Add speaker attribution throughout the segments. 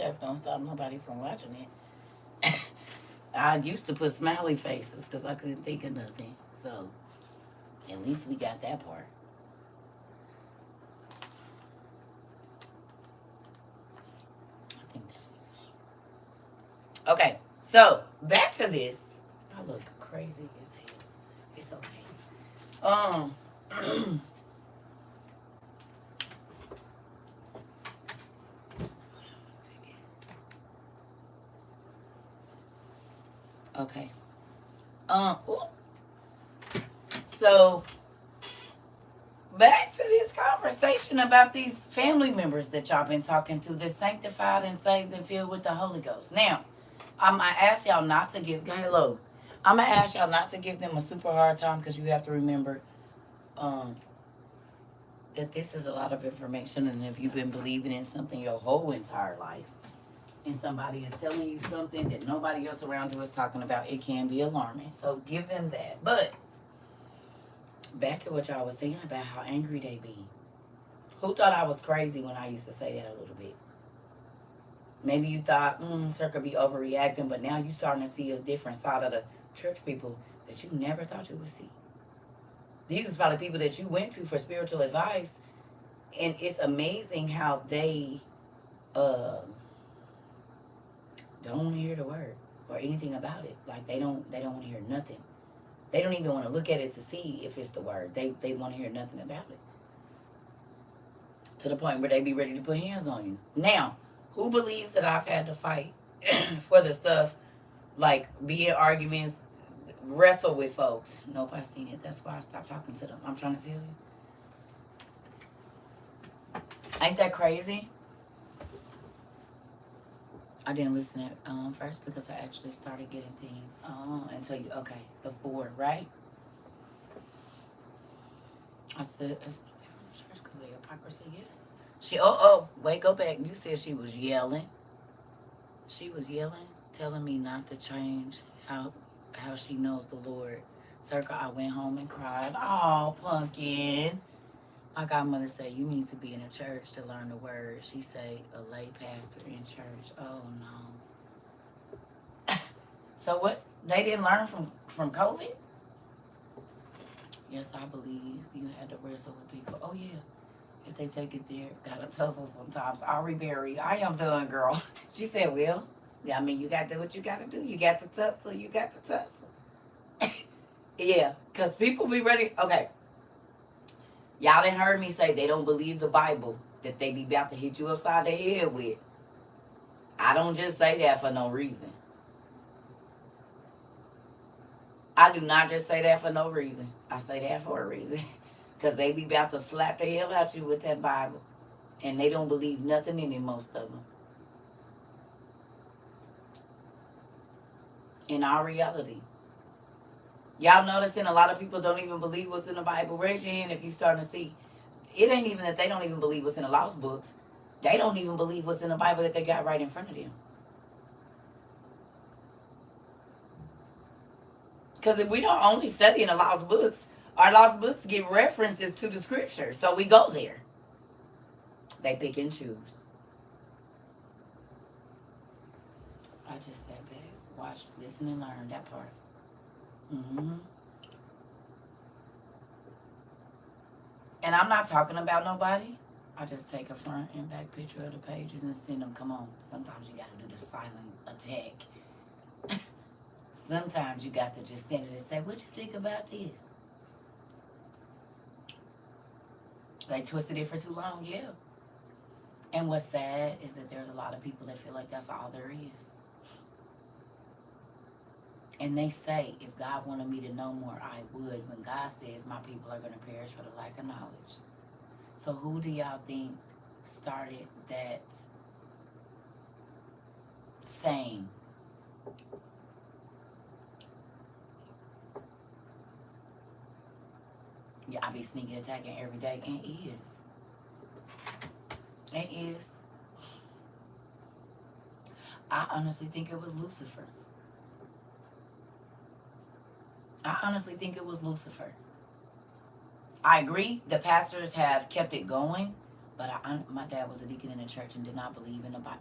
Speaker 1: that's going to stop nobody from watching it. I used to put smiley faces because I couldn't think of nothing. So at least we got that part. I think that's the same. Okay, so back to this. I look crazy as hell. It's okay. Um, okay. Ooh. So back to this conversation about these family members that y'all been talking to, that's sanctified and saved and filled with the Holy Ghost. Now, I ask y'all not to give hello. I'm gonna ask y'all not to give them a super hard time because you have to remember um, that this is a lot of information, and if you've been believing in something your whole entire life, and somebody is telling you something that nobody else around you is talking about, it can be alarming. So give them that. But back to what y'all was saying about how angry they be. Who thought I was crazy when I used to say that a little bit? Maybe you thought, CERCA be overreacting, but now you starting to see a different side of the church people that you never thought you would see. These is probably people that you went to for spiritual advice, and it's amazing how they don't want to hear the word or anything about it. Like they don't want to hear nothing. They don't even want to look at it to see if it's the word. They want to hear nothing about it. To the point where they be ready to put hands on you. Now, who believes that I've had to fight for the stuff, like be in arguments, wrestle with folks? Nope, I seen it. That's why I stopped talking to them. I'm trying to tell you. Ain't that crazy? I didn't listen at first because I actually started getting things until you before, right? I said it's away from the church because of the hypocrisy. Yes. Wait, go back. You said she was yelling. She was yelling, telling me not to change how she knows the Lord. CERCA, I went home and cried. Oh, pumpkin. My godmother said, you need to be in a church to learn the word. She said, a lay pastor in church. Oh, no. So what? They didn't learn from COVID? Yes, I believe you had to wrestle with people. Oh, yeah. If they take it there, gotta tussle sometimes. Ari Berry, I am done, girl. She said, well, I mean, you gotta do what you gotta do. You got to tussle. You got to tussle. Yeah, because people be ready. Okay. Y'all done heard me say they don't believe the Bible, that they be about to hit you upside the head with. I don't just say that for no reason. I do not just say that for no reason. I say that for a reason. Because they be about to slap the hell out you with that Bible. And they don't believe nothing in it, most of them. In our reality. Y'all noticing a lot of people don't even believe what's in the Bible. Raise your hand if you starting to see. It ain't even that they don't even believe what's in the lost books. They don't even believe what's in the Bible that they got right in front of them. Because if we don't only study in the lost books, our lost books give references to the scripture. So we go there. They pick and choose. I just sat back, watched, listened, and learned that part. And I'm not talking about nobody. I just take a front and back picture of the pages and send them. Come on. Sometimes you got to do the silent attack. Sometimes you got to just send it and say, what you think about this? They twisted it for too long, yeah. And what's sad is that there's a lot of people that feel like that's all there is. And they say, if God wanted me to know more, I would. When God says my people are going to perish for the lack of knowledge. So who do y'all think started that saying? Yeah, I be sneaking attacking every day, and is. It is. I honestly think it was Lucifer. I agree, the pastors have kept it going, but my dad was a deacon in the church and did not believe in the Bible.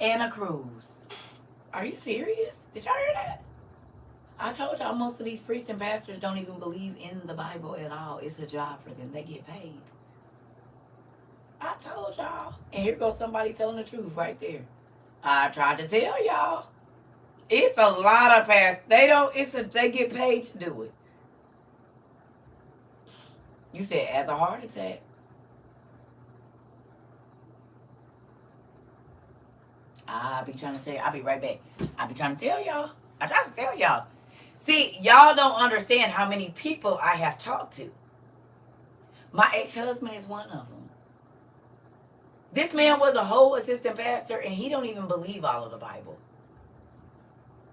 Speaker 1: and a cruise. Are you serious? Did y'all hear that? I told y'all most of these priests and pastors don't even believe in the Bible at all. It's a job for them. They get paid. I told y'all. And here goes somebody telling the truth right there. I tried to tell y'all. It's a lot of pastors. They get paid to do it. You said as a heart attack. I'll be trying to tell you. I'll be right back. I'll be trying to tell y'all. I try to tell y'all. See, y'all don't understand how many people I have talked to. My ex-husband is one of them. This man was a whole assistant pastor, and he don't even believe all of the Bible.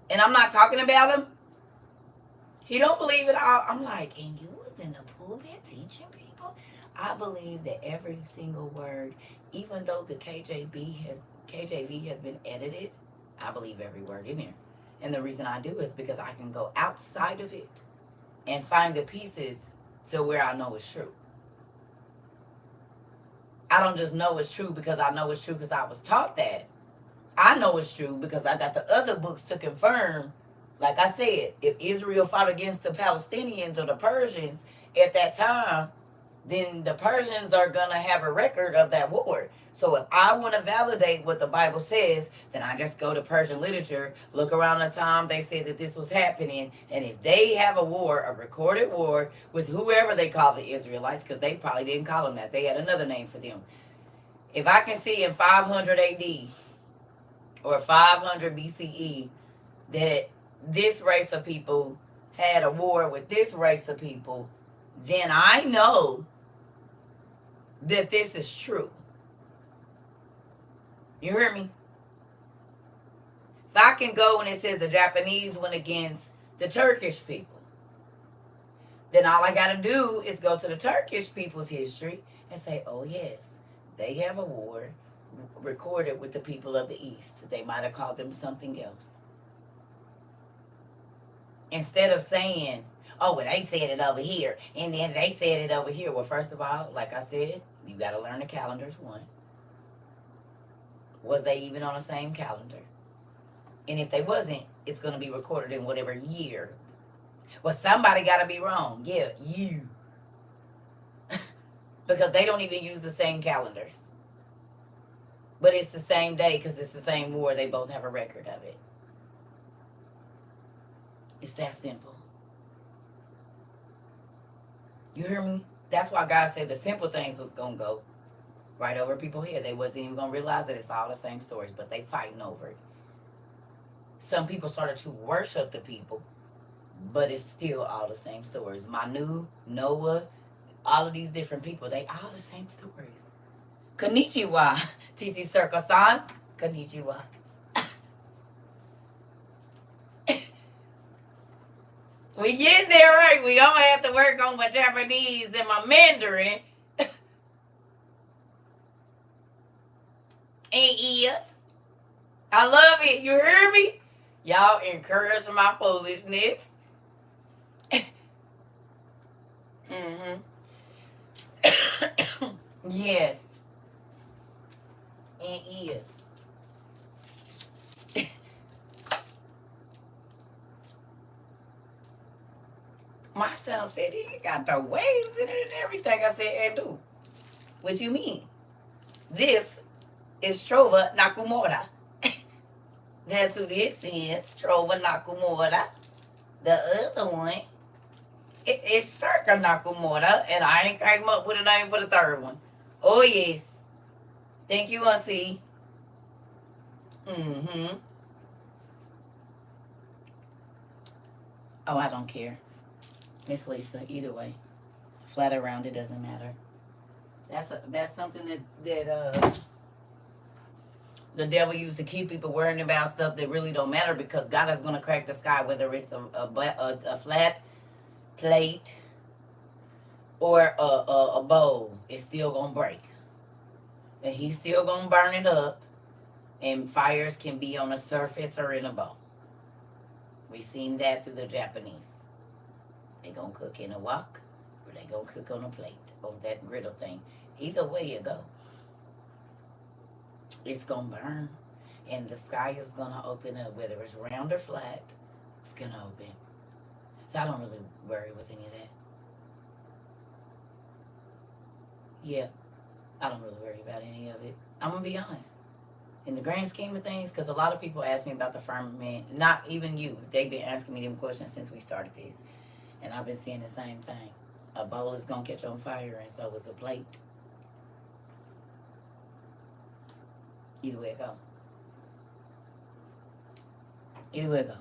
Speaker 1: And I'm not talking about him. He don't believe it all. I'm like, and you was in the pulpit teaching people? I believe that every single word, even though the KJV has been edited, I believe every word in there. And the reason I do is because I can go outside of it and find the pieces to where I know it's true. I don't just know it's true because I know it's true because I was taught that. I know it's true because I got the other books to confirm. Like I said, if Israel fought against the Palestinians or the Persians at that time, then the Persians are going to have a record of that war. So if I want to validate what the Bible says, then I just go to Persian literature, look around the time they said that this was happening, and if they have a war, a recorded war, with whoever they call the Israelites, because they probably didn't call them that. They had another name for them. If I can see in 500 AD or 500 BCE that this race of people had a war with this race of people, then I know that this is true. You hear me? If I can go and it says the Japanese went against the Turkish people, then all I got to do is go to the Turkish people's history and say, oh yes, they have a war recorded with the people of the East. They might have called them something else. Instead of saying, oh, well, they said it over here, and then they said it over here. Well, first of all, like I said, you got to learn the calendars, one. Was they even on the same calendar? And if they wasn't, it's going to be recorded in whatever year. Well, somebody got to be wrong. Yeah, you. Because they don't even use the same calendars. But it's the same day because it's the same war. They both have a record of it. It's that simple. You hear me? That's why God said the simple things was going to go right over people's head. They wasn't even going to realize that it's all the same stories, but they fighting over it. Some people started to worship the people, but it's still all the same stories. Manu, Noah, all of these different people, they all the same stories. Konnichiwa, Titi CERCA-san. Konnichiwa. We get there, right? We all have to work on my Japanese and my Mandarin. And ears. I love it. You hear me? Y'all encourage my foolishness. Mm-hmm. Yes. And ears. My son said he got the waves in it and everything. I said, and do. What you mean? This is Trova Nakamura. That's who this is, Trova Nakamura. The other one, it's CERCA Nakamura, and I ain't came up with a name for the third one. Oh, yes. Thank you, Auntie. Mm-hmm. Oh, I don't care. Miss Lisa, either way. Flat around, it doesn't matter. That's something that the devil used to keep people worrying about stuff that really don't matter, because God is going to crack the sky, whether it's a flat plate or a bowl. It's still going to break. And he's still going to burn it up. And fires can be on the surface or in a bowl. We've seen that through the Japanese. They going to cook in a wok, or they going to cook on a plate, on that griddle thing. Either way you go, it's going to burn. And the sky is going to open up, whether it's round or flat, it's going to open. So I don't really worry with any of that. Yeah, I don't really worry about any of it. I'm going to be honest. In the grand scheme of things, because a lot of people ask me about the firmament, not even you. They've been asking me them questions since we started this. And I've been saying the same thing. A bowl is going to catch on fire, and so is a plate. Either way it go. Either way it go.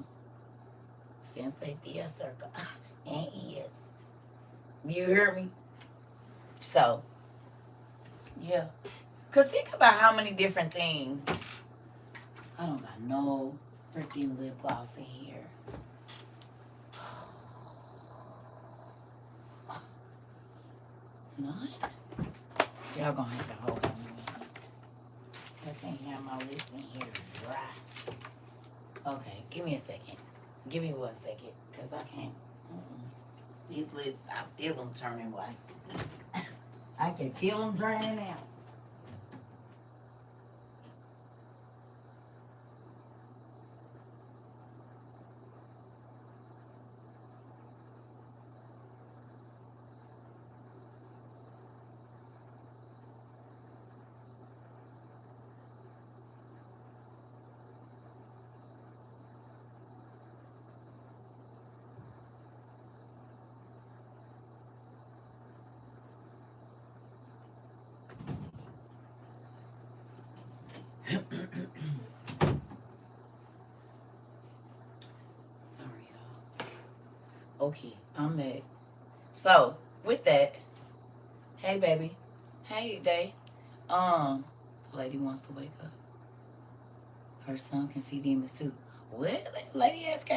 Speaker 1: Sensei Dia Circa. And yes. You hear me? So, yeah. Because think about how many different things. I don't got no freaking lip gloss in here. None? Y'all gonna have to hold on a minute. I can't have my lips in here dry. Okay, give me a second. Give me 1 second, because I can't. These lips, I feel them turning white. I can feel them draining out. Sorry, y'all. Okay, I'm back. So, with that, hey, baby. Hey, Day. The lady wants to wake up. Her son can see demons too. What, Lady SK?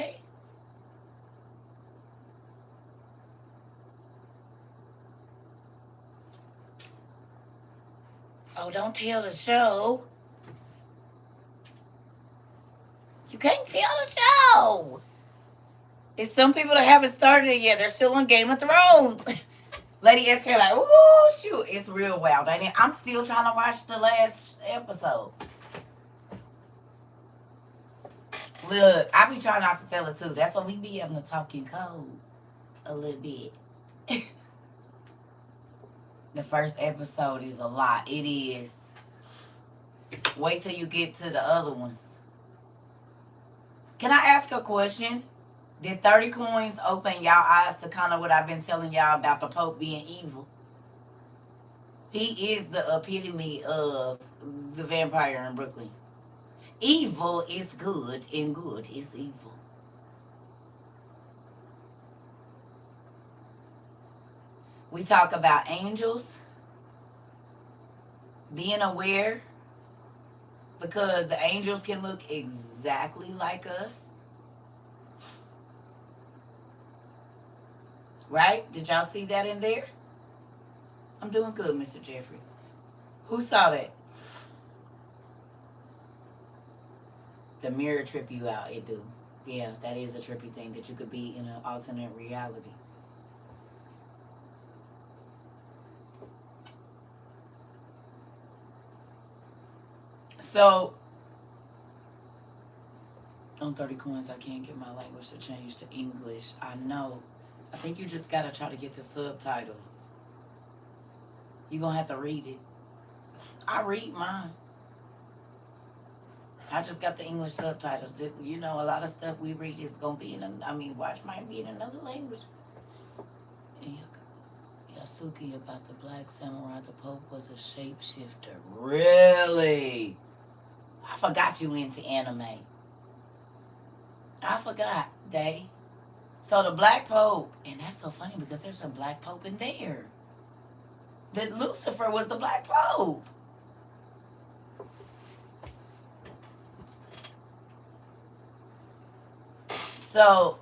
Speaker 1: Oh, don't tell the show. You can't tell the show. It's some people that haven't started it yet. They're still on Game of Thrones. Lady SK like, ooh, shoot. It's real wild, ain't it? I'm still trying to watch the last episode. Look, I be trying not to tell it too. That's why we be having to talk in code a little bit. The first episode is a lot. It is. Wait till you get to the other ones. Can I ask a question? Did 30 coins open y'all eyes to kind of what I've been telling y'all about the Pope being evil? He is the epitome of the vampire in Brooklyn. Evil is good and good is evil. We talk about angels being aware because the angels can look exactly like us. Right? Did y'all see that in there? I'm doing good, Mr. Jeffrey. Who saw that? The mirror trip you out, it do. Yeah, that is a trippy thing that you could be in an alternate reality. So, on 30 coins, I can't get my language to change to English. I know. I think you just gotta try to get the subtitles. You're gonna have to read it. I read mine. I just got the English subtitles. You know, a lot of stuff we read is gonna be watch might be in another language. Yasuki about the Black Samurai, the Pope was a shapeshifter. Really? I forgot you into anime. I forgot, Day. So the Black Pope, and that's so funny because there's a Black Pope in there. That Lucifer was the Black Pope. So,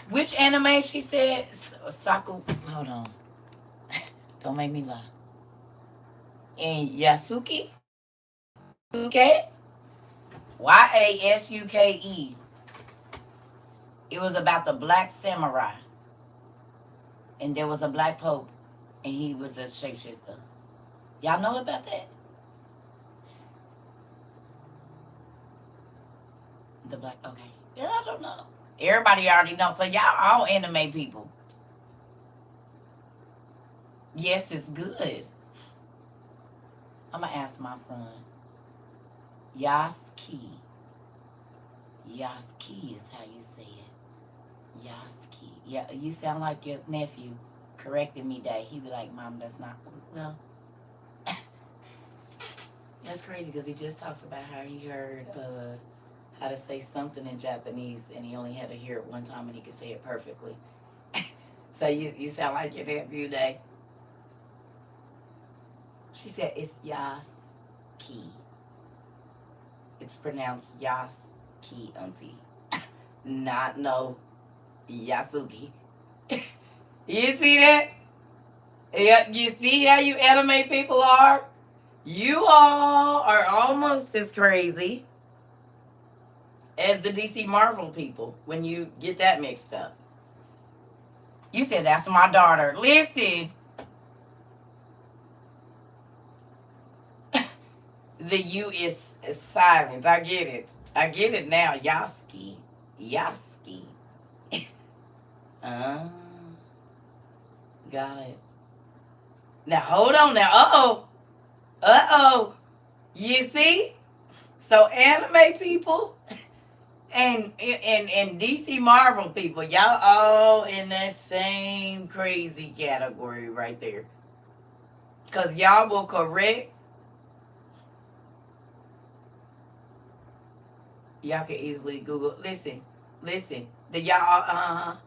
Speaker 1: which anime she said? Saku, hold on. Don't make me lie. And Yasuke? Okay? Yasuke. It was about the Black Samurai. And there was a Black Pope. And he was a shapeshifter. Y'all know about that? The black, okay. Yeah, I don't know. Everybody already knows. So y'all all anime people. Yes, it's good. I'm gonna ask my son. Yaski. Yaski is how you say it. Yaski. Yeah, you sound like your nephew corrected me that. He be like, Mom, that's not. Well, that's crazy because he just talked about how he heard how to say something in Japanese and he only had to hear it one time and he could say it perfectly. So you sound like your nephew, Day. She said it's Yaski. It's pronounced Yaski, Auntie. Not no Yasuki. You see that? Yeah, you see how you anime people are? You all are almost as crazy as the DC Marvel people when you get that mixed up. You said that's my daughter. Listen. The U is silent. I get it. I get it now. Yaski. Yaski. uh, got it. Now hold on now. Uh-oh. Uh-oh. You see? So anime people and DC Marvel people, y'all all in that same crazy category right there. Cause y'all will correct. Y'all can easily Google. Listen. The y'all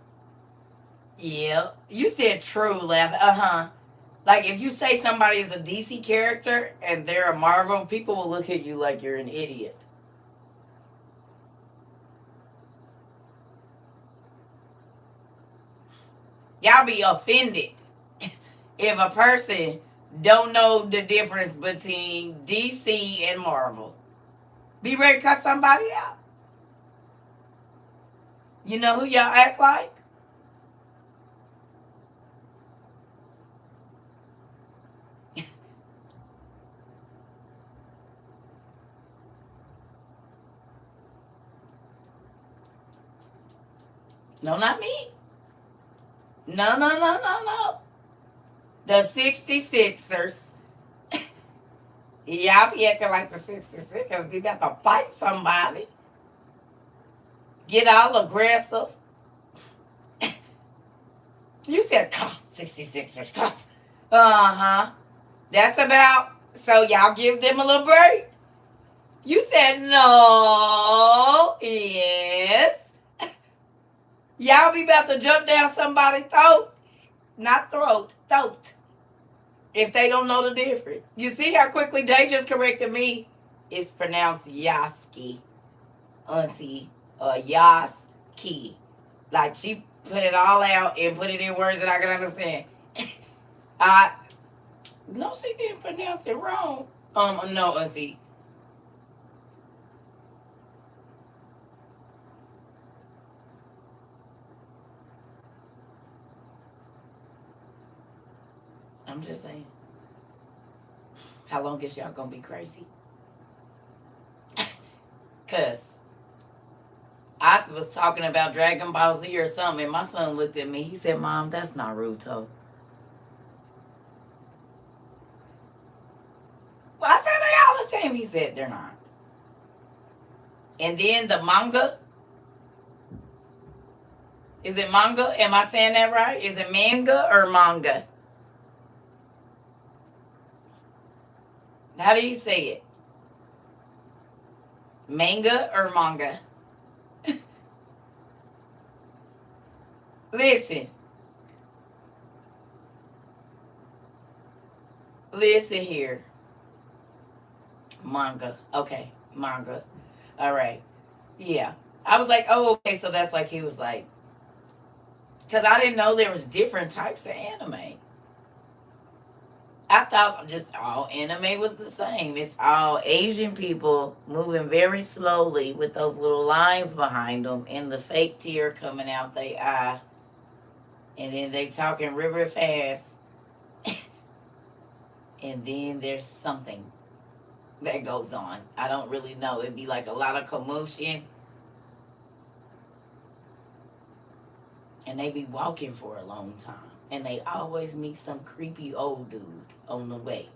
Speaker 1: yeah. You said true laugh. Like if you say somebody is a DC character and they're a Marvel, people will look at you like you're an idiot. Y'all be offended if a person don't know the difference between DC and Marvel. Be ready to cut somebody out. You know who y'all act like? No, not me. No. The 66ers. Y'all be acting like the 66ers. Be about to fight somebody. Get all aggressive. You said, come, 66ers, come. Uh-huh. That's about, so y'all give them a little break. You said no. Yes. Y'all be about to jump down somebody's throat. Not throat, throat. If they don't know the difference. You see how quickly they just corrected me? It's pronounced Yaski. Auntie. Yaski. Like she put it all out and put it in words that I can understand. No, she didn't pronounce it wrong. No, Auntie. I'm just saying. How long is y'all gonna be crazy? Cause I was talking about Dragon Ball Z or something, and my son looked at me. He said, Mom, that's Naruto. Well, I said they all the same. He said they're not. And then the manga. Is it manga? Am I saying that right? Is it manga or manga? How do you say it? Manga or manga? Listen. Listen here. Manga. Okay. Manga. All right. Yeah. I was like, oh, okay. So that's like, he was like, because I didn't know there was different types of anime. I thought just all anime was the same. It's all Asian people moving very slowly with those little lines behind them and the fake tear coming out their eye. And then they talking real fast. And then there's something that goes on. I don't really know. It'd be like a lot of commotion. and they be walking for a long time. And they always meet some creepy old dude on the way.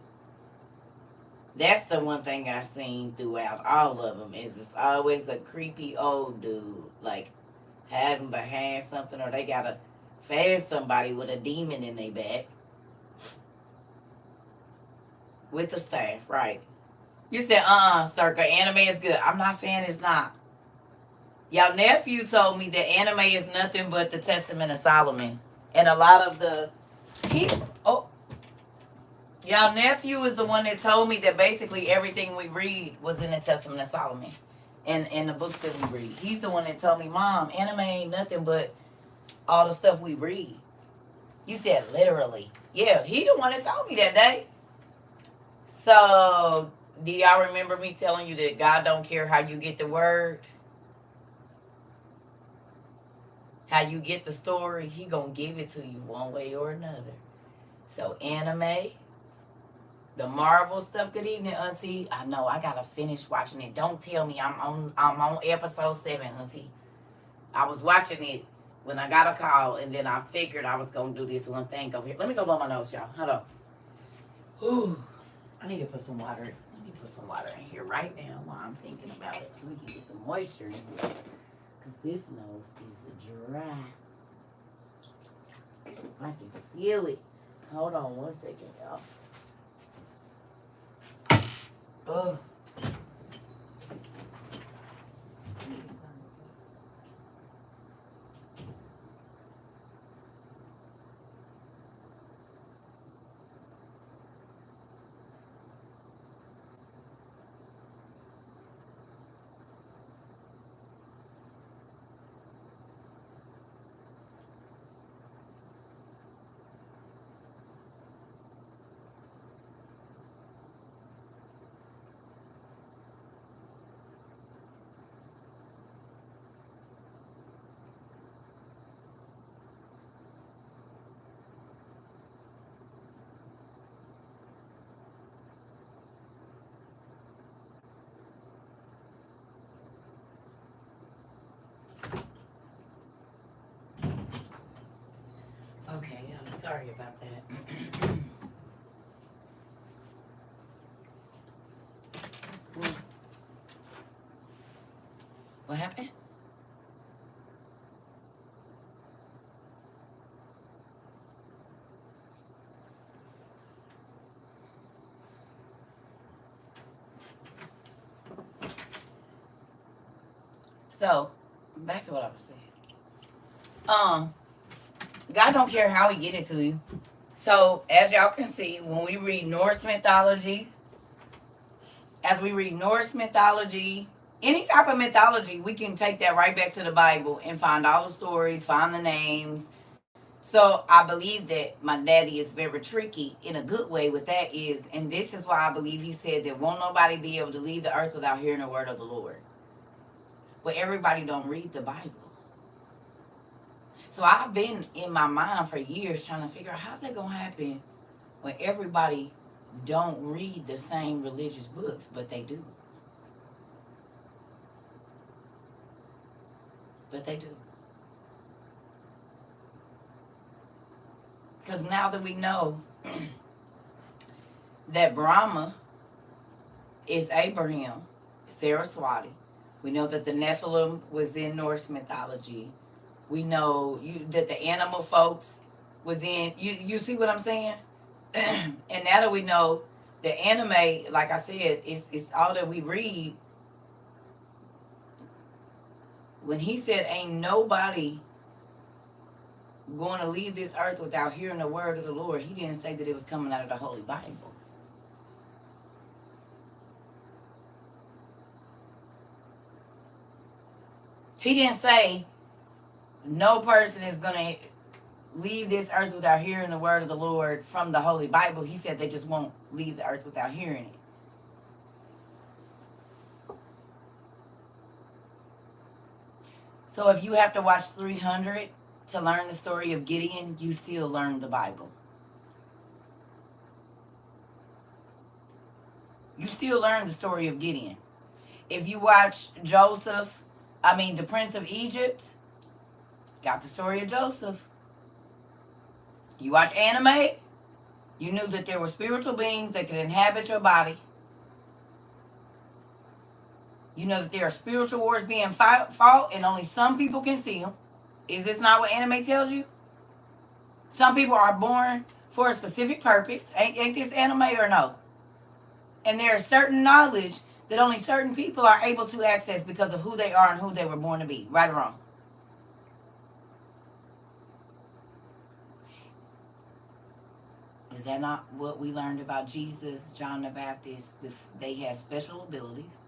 Speaker 1: That's the one thing I've seen throughout all of them is it's always a creepy old dude, like having behind something, or they gotta fast somebody with a demon in their back with the staff, right? You said, Circa, anime is good. I'm not saying it's not. Y'all nephew told me that anime is nothing but the Testament of Solomon. And a lot of the people, y'all nephew is the one that told me that basically everything we read was in the Testament of Solomon. And the books that we read. He's the one that told me, Mom, anime ain't nothing but all the stuff we read. You said literally. Yeah, he the one that told me that day. So, do y'all remember me telling you that God don't care how you get the word? How you get the story, he gonna give it to you one way or another. So, anime, the Marvel stuff. Good evening, Auntie. I know I gotta finish watching it. Don't tell me I'm on episode 7, Auntie. I was watching it when I got a call, and then I figured I was gonna do this one thing over here. Let me go blow my nose, y'all. Hold on. Ooh, I need to put some water. Let me put some water in here right now while I'm thinking about it, so we can get some moisture in here. Cause this nose is dry. I can feel it. Hold on one second, y'all. Ugh. Okay, I'm sorry about that. What happened? So, back to what I was saying. God don't care how he get it to you. So, as y'all can see, when we read Norse mythology, any type of mythology, we can take that right back to the Bible and find all the stories, find the names. So I believe that my daddy is very tricky in a good way with that is, and this is why I believe he said that won't nobody be able to leave the earth without hearing the word of the Lord. But everybody don't read the Bible. So I've been in my mind for years trying to figure out how's that going to happen when everybody don't read the same religious books, but they do. But they do. Because now that we know that Brahma is Abraham, Saraswati, we know that the Nephilim was in Norse mythology. We know that the animal folks was in, you see what I'm saying? And now that we know the anime, like I said, it's all that we read. When he said ain't nobody going to leave this earth without hearing the word of the Lord, he didn't say that it was coming out of the Holy Bible. He didn't say no person is going to leave this earth without hearing the word of the Lord from the Holy Bible. He said they just won't leave the earth without hearing it. So if you have to watch 300 to learn the story of Gideon, you still learn the Bible. You still learn the story of Gideon. If you watch the Prince of Egypt, Got the story of Joseph. You watch anime, you knew that there were spiritual beings that could inhabit your body. You know that there are spiritual wars being fought and only some people can see them. Is this not what anime tells you? Some people are born for a specific purpose. Ain't this anime or no? And there is certain knowledge that only certain people are able to access because of who they are and who they were born to be. Right or wrong? Is that not what we learned about Jesus, John the Baptist? They had special abilities.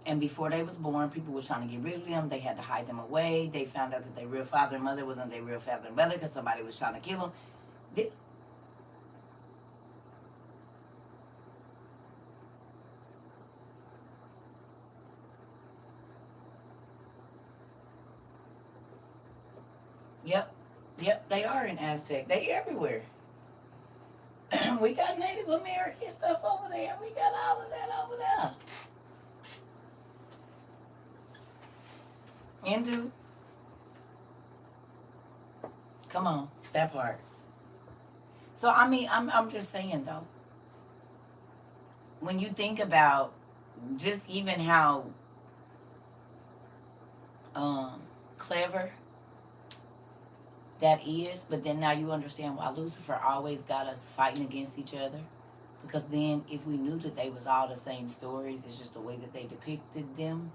Speaker 1: And before they was born, people were trying to get rid of them. They had to hide them away. They found out that their real father and mother wasn't their real father and mother because somebody was trying to kill them. Yep, they are in Aztec. They everywhere. We got Native American stuff over there. We got all of that over there. Hindu. Come on, that part. So I mean, I'm just saying though. When you think about just even how clever that is, but then now you understand why Lucifer always got us fighting against each other. Because then if we knew that they was all the same stories, it's just the way that they depicted them.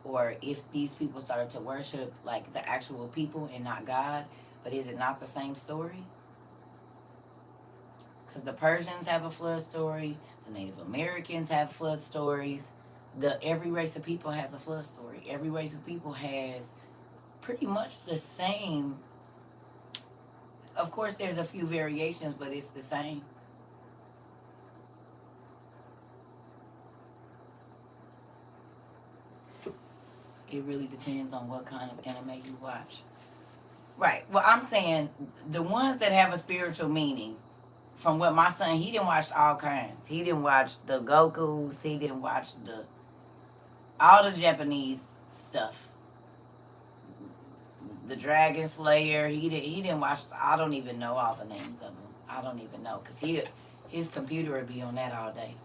Speaker 1: Or if these people started to worship like the actual people and not God, but is it not the same story? Because the Persians have a flood story, the Native Americans have flood stories, every race of people has a flood story. Every race of people has pretty much the same. Of course, there's a few variations, but it's the same. It really depends on what kind of anime you watch. Right. Well, I'm saying the ones that have a spiritual meaning, from what my son, he didn't watch all kinds. He didn't watch the Gokus. He didn't watch all the Japanese stuff. The Dragon Slayer. He didn't watch. I don't even know all the names of them. I don't even know because his computer would be on that all day.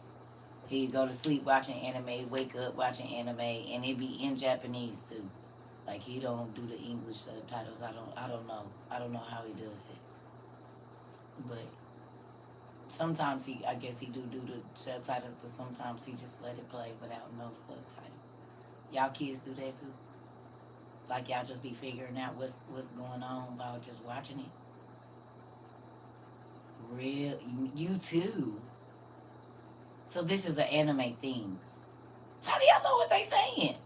Speaker 1: He'd go to sleep watching anime, wake up watching anime, and it'd be in Japanese too. Like he don't do the English subtitles. I don't know. I don't know how he does it. But sometimes I guess he do the subtitles, but sometimes he just let it play without no subtitles. Y'all kids do that too? Like y'all just be figuring out what's going on while just watching it? Real, you too. So this is an anime thing. How do y'all know what they saying?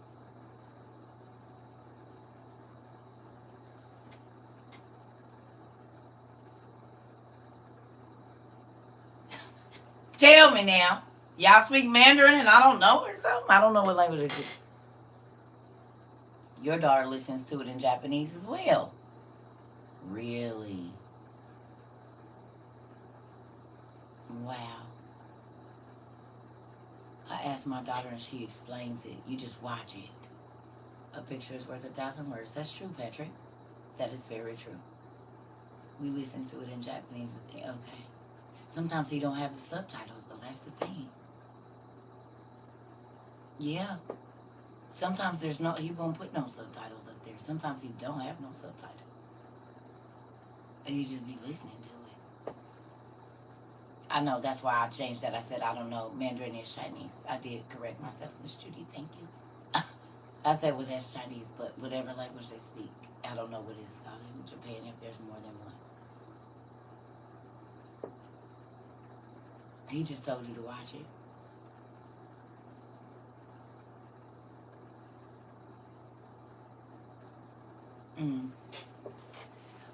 Speaker 1: Tell me now. Y'all speak Mandarin and I don't know or something? I don't know what language it is. Your daughter listens to it in Japanese as well. Really? Wow. I asked my daughter and she explains it. You just watch it. A picture is worth 1,000 words. That's true, Patrick. That is very true. We listen to it in Japanese with the okay. Sometimes he don't have the subtitles though. That's the thing. Yeah. Sometimes he won't put no subtitles up there. Sometimes he don't have no subtitles. And you just be listening to it. I know, that's why I changed that. I said, I don't know. Mandarin is Chinese. I did correct myself, Miss Judy. Thank you. I said, well, that's Chinese, but whatever language they speak, I don't know what it's called in Japan if there's more than one. He just told you to watch it.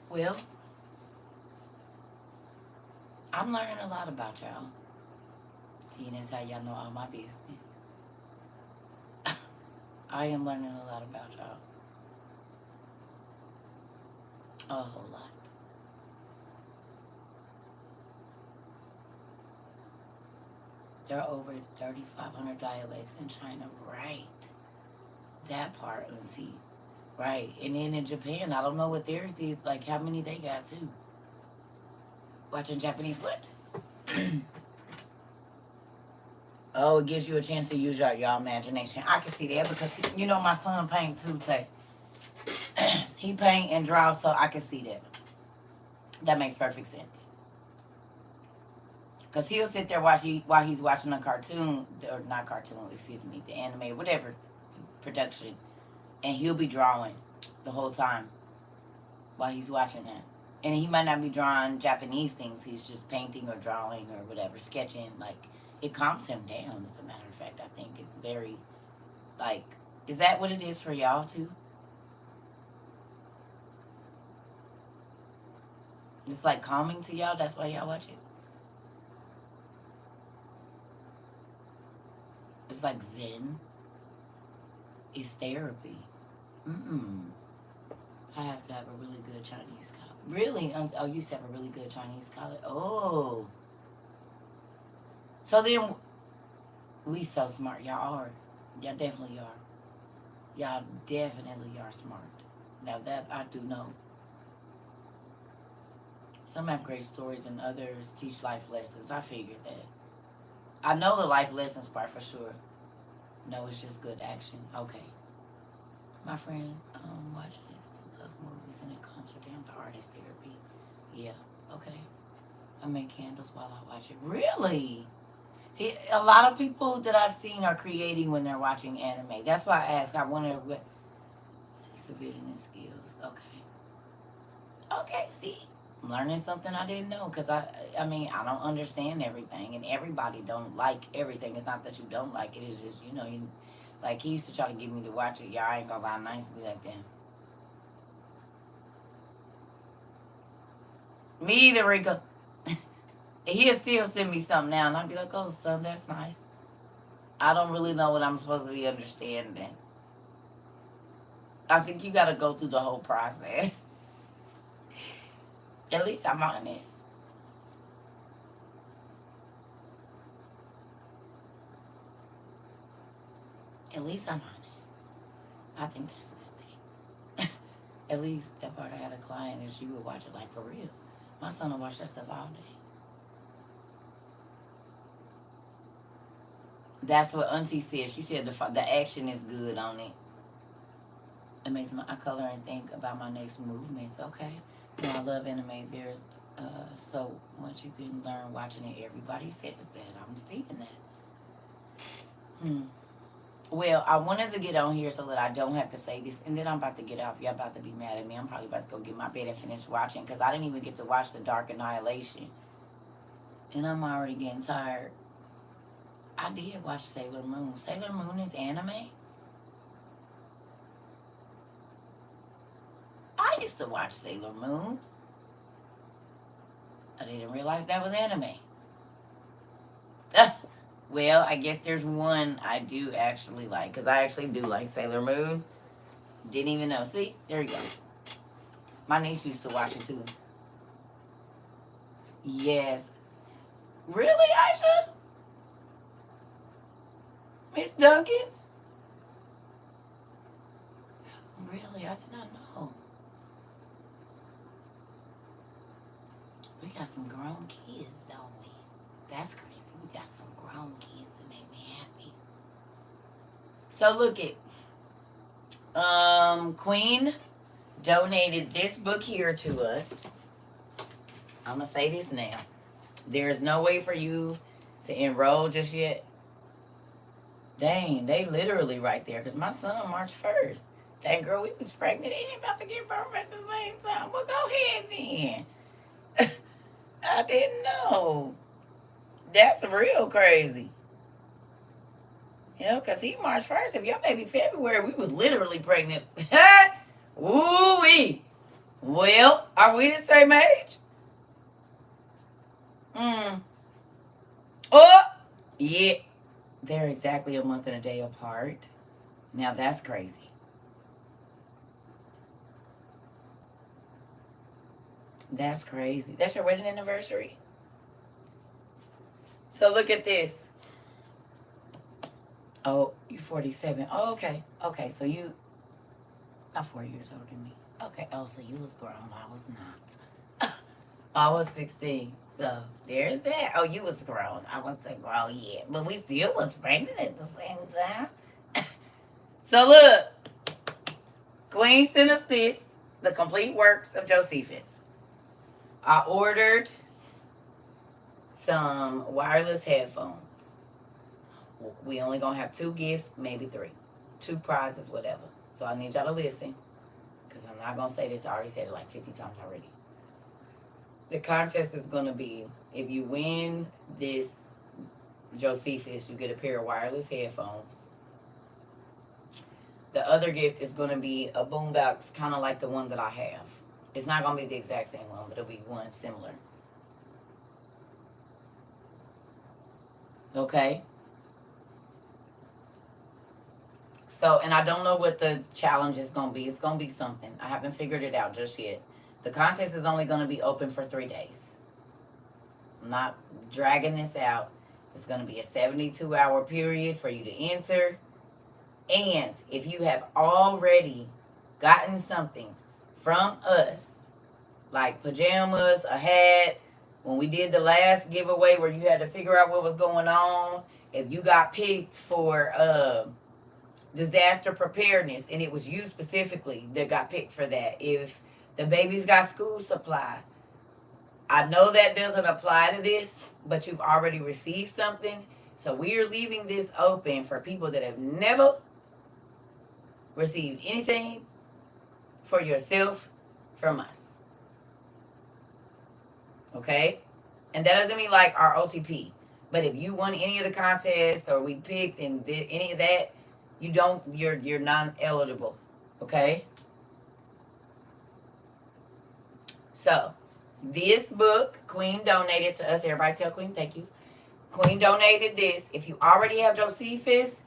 Speaker 1: Well, I'm learning a lot about y'all. Seeing as how y'all know all my business. I am learning a lot about y'all. A whole lot. There are over 3,500 dialects in China. Right. That part, Auntie. Right. And then in Japan, I don't know what theirs is. Like, how many they got, too. Watching Japanese what? Oh, it gives you a chance to use your imagination. I can see that because, you know, my son paint too, Tay. He paint and draw, so I can see that. That makes perfect sense. Because he'll sit there while he's watching a cartoon, or not cartoon, excuse me, the anime, whatever, production, and he'll be drawing the whole time while he's watching that. And he might not be drawing Japanese things. He's just painting or drawing or whatever, sketching. Like, it calms him down, as a matter of fact. I think it's very, like, is that what it is for y'all, too? It's, like, calming to y'all? That's why y'all watch it? It's like Zen. It's therapy. I have to have a really good Chinese college. Really? Oh, you used to have a really good Chinese college. Oh. So then, we so smart. Y'all are. Y'all definitely are. Y'all definitely are smart. Now that I do know. Some have great stories and others teach life lessons. I figured that. I know the life lessons part for sure. No, it's just good action. Okay. My friend watches the love movies and it calms her down. The artist therapy. Yeah, okay. I make candles while I watch it. Really? A lot of people that I've seen are creating when they're watching anime. That's why I asked. I wonder what takes the vision and skills. Okay. Okay, see. I'm learning something I didn't know because I mean, I don't understand everything and everybody don't like everything. It's not that you don't like it. It's just, you know, like he used to try to get me to watch it. Y'all ain't gonna lie, nice to be like that. Me either, Rico. He'll still send me something now and I'll be like, oh, son, that's nice. I don't really know what I'm supposed to be understanding. I think you gotta go through the whole process. At least I'm honest. At least I'm honest. I think that's a good thing. At least that part I had a client and she would watch it like for real. My son will watch that stuff all day. That's what Auntie said. She said the action is good on it. It makes my color and think about my next movements. Okay. I love anime. There's so much you can learn watching it. Everybody says that. I'm seeing that. Well, I wanted to get on here so that I don't have to say this, and then I'm about to get off. Y'all about to be mad at me. I'm probably about to go get my bed and finish watching because I didn't even get to watch The Dark Annihilation, and I'm already getting tired. I did watch Sailor Moon. Sailor Moon is anime? I used to watch Sailor Moon. I didn't realize that was anime. Well, I guess there's one I do actually like, because I actually do like Sailor Moon. Didn't even know. See? There you go. My niece used to watch it too. Yes. Really, Aisha? Miss Duncan? Really? I did not know. We got some grown kids, don't we? That's crazy. We got some grown kids that make me happy. So look it. Queen donated this book here to us. I'm gonna say this now. There's no way for you to enroll just yet. Dang, they literally right there. Because my son March 1st. Dang, girl, we was pregnant. They ain't about to give birth at the same time. Well, go ahead then. I didn't know. That's real crazy. You know, because he March 1st. If your baby February, we was literally pregnant. Woo-wee. Well, are we the same age? Oh, yeah. They're exactly a month and a day apart. Now that's crazy. That's crazy. That's your wedding anniversary? So look at this. Oh, you 47. Oh, okay. Okay, so you About 4 years older than me. Okay. Oh, so you was grown. I was not. I was 16. So there's that. Oh, you was grown. I wasn't grown yet. But we still was pregnant at the same time. So look, Queen sent us this, the complete works of Josephus. I ordered some wireless headphones. We only gonna have 2 gifts, maybe 3. 2 prizes, whatever. So I need y'all to listen, because I'm not gonna say this. I already said it like 50 times already. The contest is gonna be, if you win this Josephus, you get a pair of wireless headphones. The other gift is gonna be a boombox, kind of like the one that I have. It's not gonna be the exact same one, but it'll be one similar. Okay? So, and I don't know what the challenge is going to be. It's going to be something. I haven't figured it out just yet. The contest is only going to be open for 3 days. I'm not dragging this out. It's going to be a 72-hour period for you to enter. And if you have already gotten something from us, like pajamas, a hat, when we did the last giveaway where you had to figure out what was going on, if you got picked for disaster preparedness and it was you specifically that got picked for that, if the babies got school supply, I know that doesn't apply to this, but you've already received something. So we are leaving this open for people that have never received anything for yourself from us. Okay? And that doesn't mean like our OTP. But if you won any of the contests or we picked and did any of that, you're non-eligible. Okay? So, this book, Queen donated to us. Everybody tell Queen thank you. Queen donated this. If you already have Josephus,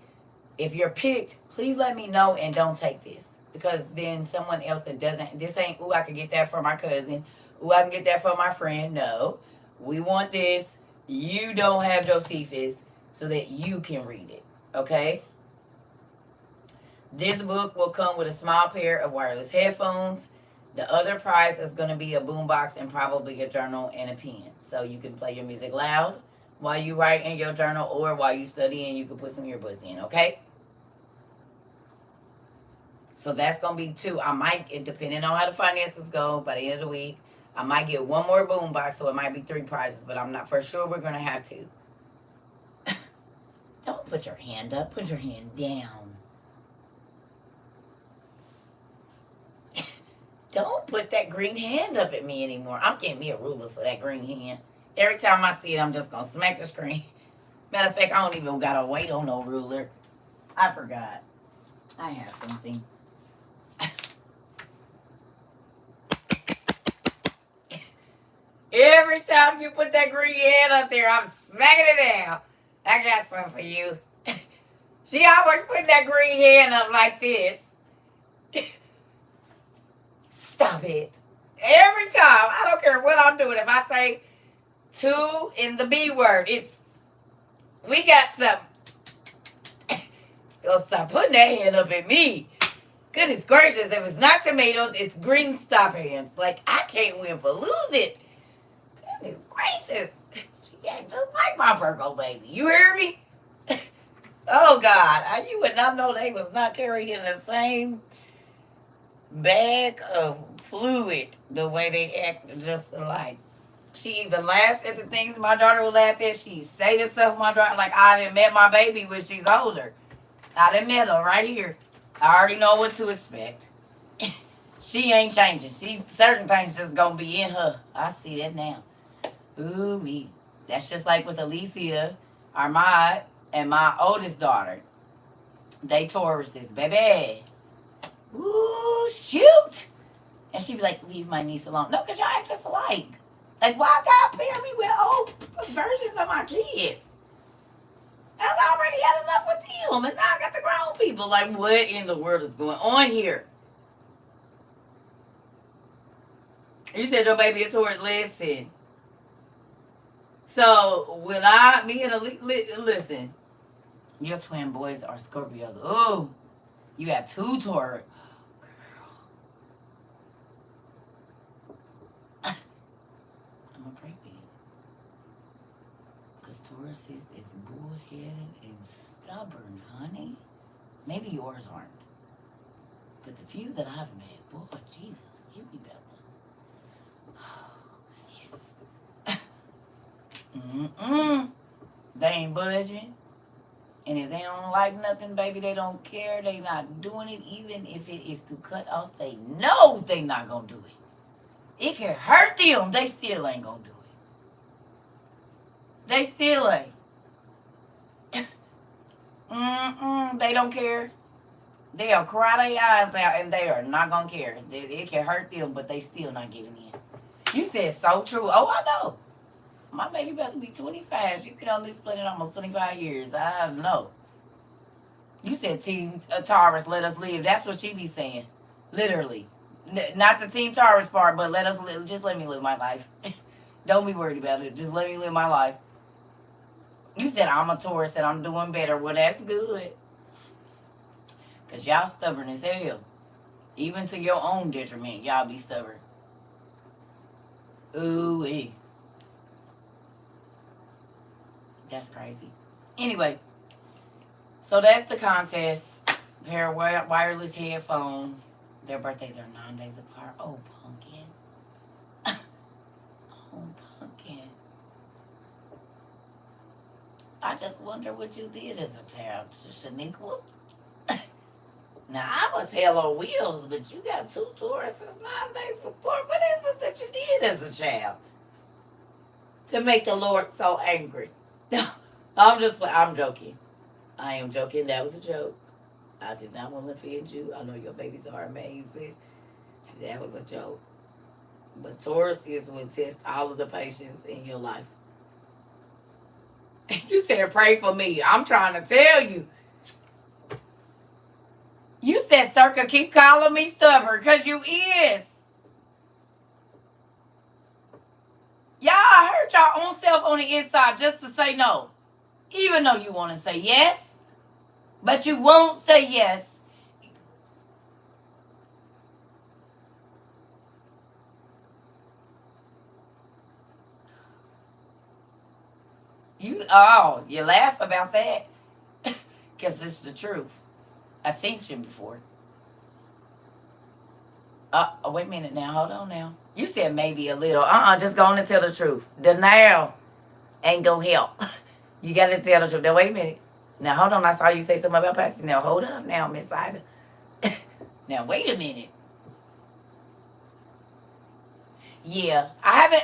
Speaker 1: if you're picked, please let me know and don't take this. Because then someone else that doesn't, this ain't, ooh, I could get that for my cousin. Ooh, I can get that for my friend. No. We want this. You don't have Josephus so that you can read it. Okay? This book will come with a small pair of wireless headphones. The other prize is going to be a boombox and probably a journal and a pen. So you can play your music loud while you write in your journal, or while you study and you can put some earbuds in, okay? So that's going to be 2. I might, depending on how the finances go, by the end of the week, I might get 1 more boombox, so it might be 3 prizes, but I'm not for sure we're going to have 2. Don't put your hand up. Put your hand down. Don't put that green hand up at me anymore. I'm getting me a ruler for that green hand. Every time I see it, I'm just going to smack the screen. Matter of fact, I don't even got to wait on no ruler. I forgot. I have something. Every time you put that green hand up there, I'm smacking it down. I got something for you. She always putting that green hand up like this. Stop it. Every time. I don't care what I'm doing. If I say 2 in the B word, it's, we got something. You'll stop putting that hand up at me. Goodness gracious. If it's not tomatoes, it's green stop hands. Like, I can't win for lose it. Goodness gracious. She acts just like my Virgo baby. You hear me? Oh, God. You would not know they was not carried in the same bag of fluid the way they act just alike. She even laughs at the things my daughter will laugh at. She say the stuff my daughter, like I done met my baby when she's older. I done met her right here. I already know what to expect. She ain't changing. She's certain things just gonna be in her. I see that now. Ooh, me. That's just like with Alicia, Armand, and my oldest daughter. They Tauruses, baby. Ooh, shoot. And she'd be like, leave my niece alone. No, because y'all act just alike. Like, why God pair me with old versions of my kids? I already had enough with them, and now I got the grown people. Like, what in the world is going on here? You said your baby is Taurus. Listen. So, when me and listen, your twin boys are Scorpios. Oh, you have 2 Taurus. Taurus is bullheaded and stubborn, honey. Maybe yours aren't. But the few that I've met, boy, Jesus, hear me, Bella. Oh, goodness. They ain't budging. And if they don't like nothing, baby, they don't care. They not doing it. Even if it is to cut off their nose, they not going to do it. It can hurt them. They still ain't going to do it. They still ain't. They don't care. They'll cry their eyes out and they are not going to care. It can hurt them, but they still not giving in. You said so true. Oh, I know. My baby about to be 25. She been on this planet almost 25 years. I know. You said Team Taurus, let us live. That's what she be saying. Literally. Not the Team Taurus part, but let us live. Just let me live my life. Don't be worried about it. Just let me live my life. You said I'm a Taurus and I'm doing better. Well, that's good. Because y'all stubborn as hell. Even to your own detriment, y'all be stubborn. Ooh-wee. That's crazy. Anyway, so that's the contest. Pair of wireless headphones. Their birthdays are 9 days apart. Oh, pumpkin. Oh, pumpkin. I just wonder what you did as a child, Shaniqua. Now, I was hell on wheels, but you got 2 Tauruses, 9 days apart. What is it that you did as a child to make the Lord so angry? I'm joking. I am joking. That was a joke. I did not want to offend you. I know your babies are amazing. That was a joke. But Tauruses will test all of the patience in your life. You said pray for me. I'm trying to tell you. You said, CERCA, keep calling me stubborn, because you is. Y'all hurt your own self on the inside just to say no. Even though you want to say yes, but you won't say yes. You laugh about that because it's the truth. I seen you before. Wait a minute now. Hold on now. You said maybe a little. Just go on and tell the truth. Denial ain't gonna help. You got to tell the truth. Now, wait a minute. Now, hold on. I saw you say something about Pastor. Now, hold up now, Miss Ida. Now, wait a minute. Yeah. I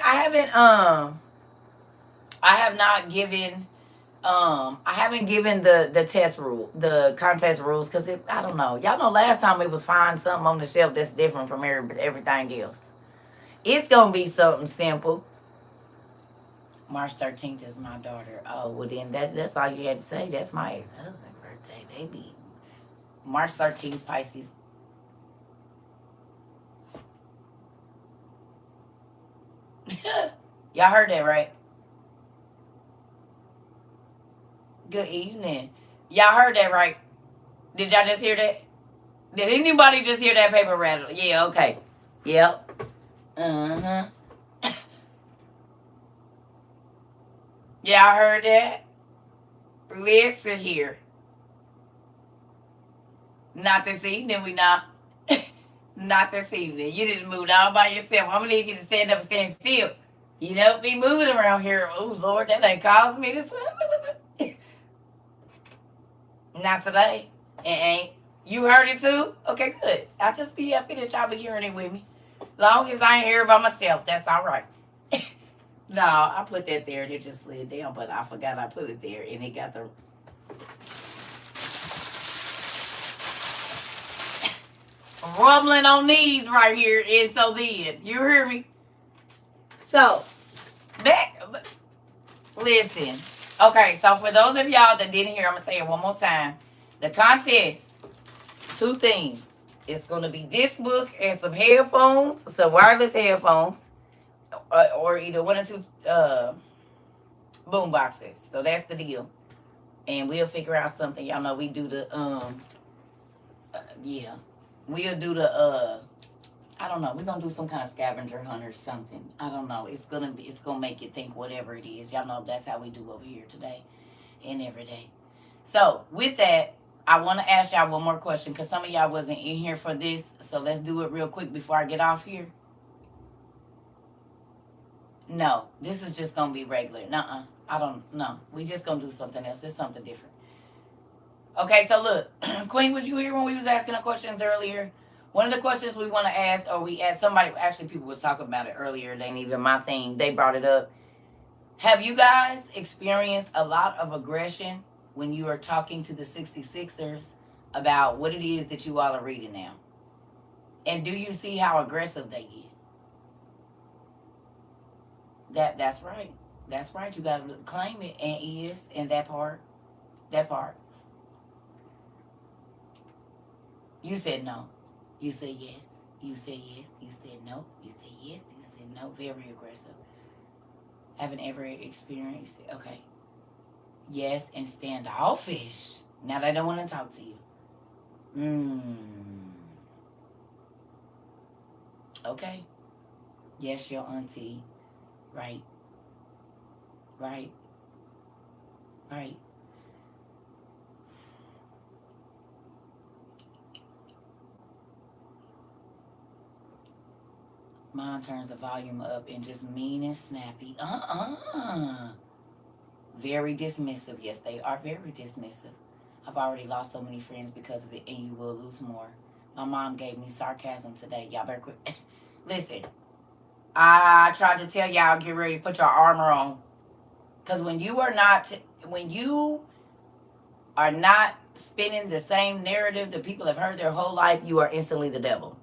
Speaker 1: haven't given the test rule, the contest rules, because I don't know. Y'all know last time it was find something on the shelf that's different from everything else. It's going to be something simple. March 13th is my daughter. Oh, well then that's all you had to say. That's my ex-husband's birthday. They be March 13th, Pisces. Y'all heard that, right? Good evening. Y'all heard that, right? Did y'all just hear that? Did anybody just hear that paper rattle? Yeah, okay. Yep. Uh-huh. Y'all heard that? Listen here. Not this evening, we not. Not this evening. You didn't move all by yourself. I'm gonna need you to stand up and stand still. You don't be moving around here. Oh, Lord, that ain't caused me to sweat. Not today. It ain't. You heard it too? Okay, good. I'll just be happy that y'all be hearing it with me. Long as I ain't here by myself, that's all right. No, I put that there and it just slid down, but I forgot I put it there and it got the rumbling on these right here. And so then, you hear me? So, listen. Okay, so for those of y'all that didn't hear, I'm going to say it one more time. The contest, 2 things. It's going to be this book and some headphones, some wireless headphones, or either 1 or 2 boom boxes. So that's the deal. And we'll figure out something. Y'all know we do the, we'll do the, I don't know. We're gonna do some kind of scavenger hunt or something. I don't know. It's gonna make it think whatever it is. Y'all know that's how we do over here today and every day. So with that, I want to ask y'all one more question because some of y'all wasn't in here for this. So let's do it real quick before I get off here. No, this is just gonna be regular. Nuh-uh. I don't know. We just gonna do something else. It's something different. Okay, so look, Queen, was you here when we was asking the questions earlier? One of the questions we want to ask, or we asked somebody, actually people was talking about it earlier, it ain't even my thing, they brought it up. Have you guys experienced a lot of aggression when you are talking to the 66ers about what it is that you all are reading now? And do you see how aggressive they get? That's right. That's right. You gotta claim it and is and that part. That part. You said no. You said yes. You said yes. You said no. You said yes. You said no. Very aggressive. Haven't ever experienced it. Okay. Yes, and standoffish. Now they don't want to talk to you. Okay. Yes, your auntie. Right. Right. Right. Mom turns the volume up and just mean and snappy. Very dismissive. Yes, they are very dismissive. I've already lost so many friends because of it, and you will lose more. My mom gave me sarcasm today. Y'all better quit. Listen, I tried to tell y'all, get ready to put your armor on. Because when you are not spinning the same narrative that people have heard their whole life, you are instantly the devil.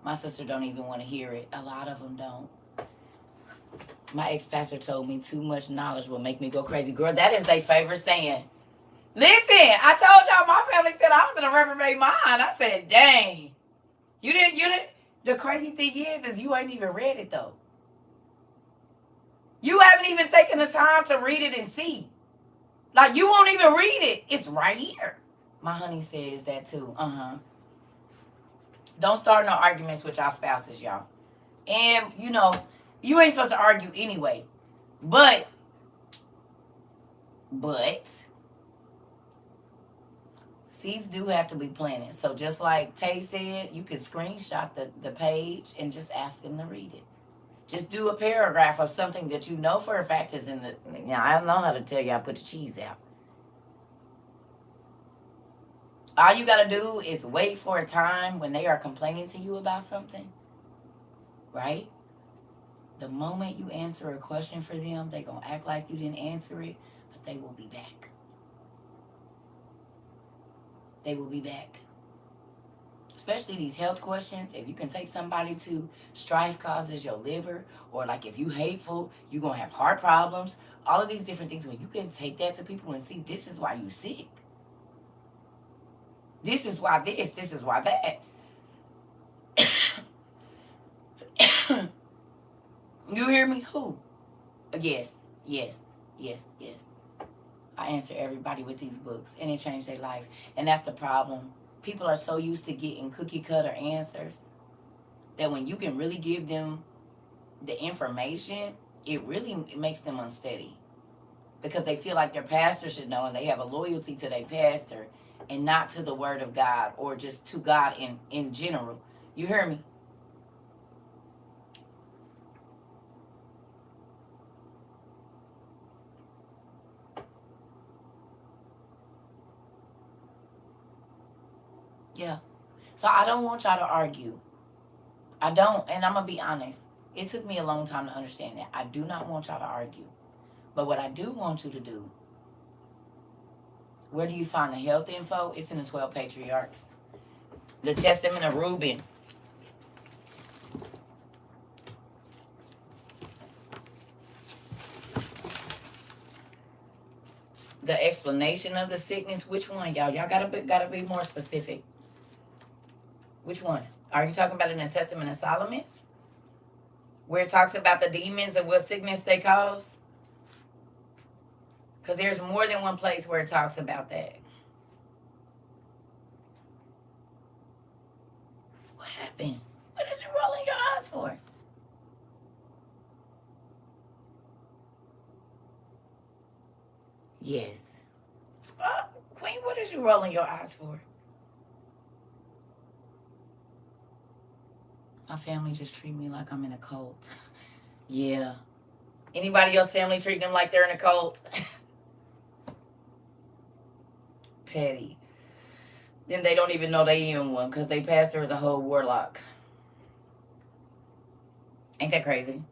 Speaker 1: My sister don't even want to hear it. A lot of them don't. My ex-pastor told me too much knowledge will make me go crazy. Girl, that is their favorite saying. Listen, I told y'all my family said I was in a reprobate mind. I said, dang. You didn't. The crazy thing is you ain't even read it though. You haven't even taken the time to read it and see. Like, you won't even read it. It's right here. My honey says that too. Don't start no arguments with y'all spouses, y'all. And, you ain't supposed to argue anyway. But, seeds do have to be planted. So just like Tay said, you can screenshot the page and just ask them to read it. Just do a paragraph of something that you know for a fact is in the... I don't know how to tell y'all put the cheese out. All you got to do is wait for a time when they are complaining to you about something. Right? The moment you answer a question for them, they're going to act like you didn't answer it, but they will be back. They will be back. Especially these health questions. If you can take somebody to strife causes your liver, or like if you hateful, you're going to have heart problems. All of these different things. When you can take that to people and see, this is why you sick. This is why this is why that. You hear me? Who? Yes. I answer everybody with these books, and it changed their life. And that's the problem. People are so used to getting cookie cutter answers that when you can really give them the information, it really makes them unsteady. Because they feel like their pastor should know, and they have a loyalty to their pastor and not to the word of God, or just to God in general. You hear me? Yeah. So I don't want y'all to argue. I don't. And I'm going to be honest. It took me a long time to understand that. I do not want y'all to argue. But what I do want you to do, where do you find the health info? It's in the 12 Patriarchs. The Testament of Reuben. The explanation of the sickness. Which one, y'all? Y'all gotta be more specific. Which one? Are you talking about in the Testament of Solomon? Where it talks about the demons and what sickness they cause? Because there's more than one place where it talks about that. What happened? What is you rolling your eyes for? Yes. Queen, what is you rolling your eyes for? My family just treat me like I'm in a cult. Yeah. Anybody else family treat them like they're in a cult? Petty. Then they don't even know they in one because they pastor is a whole warlock. Ain't that crazy?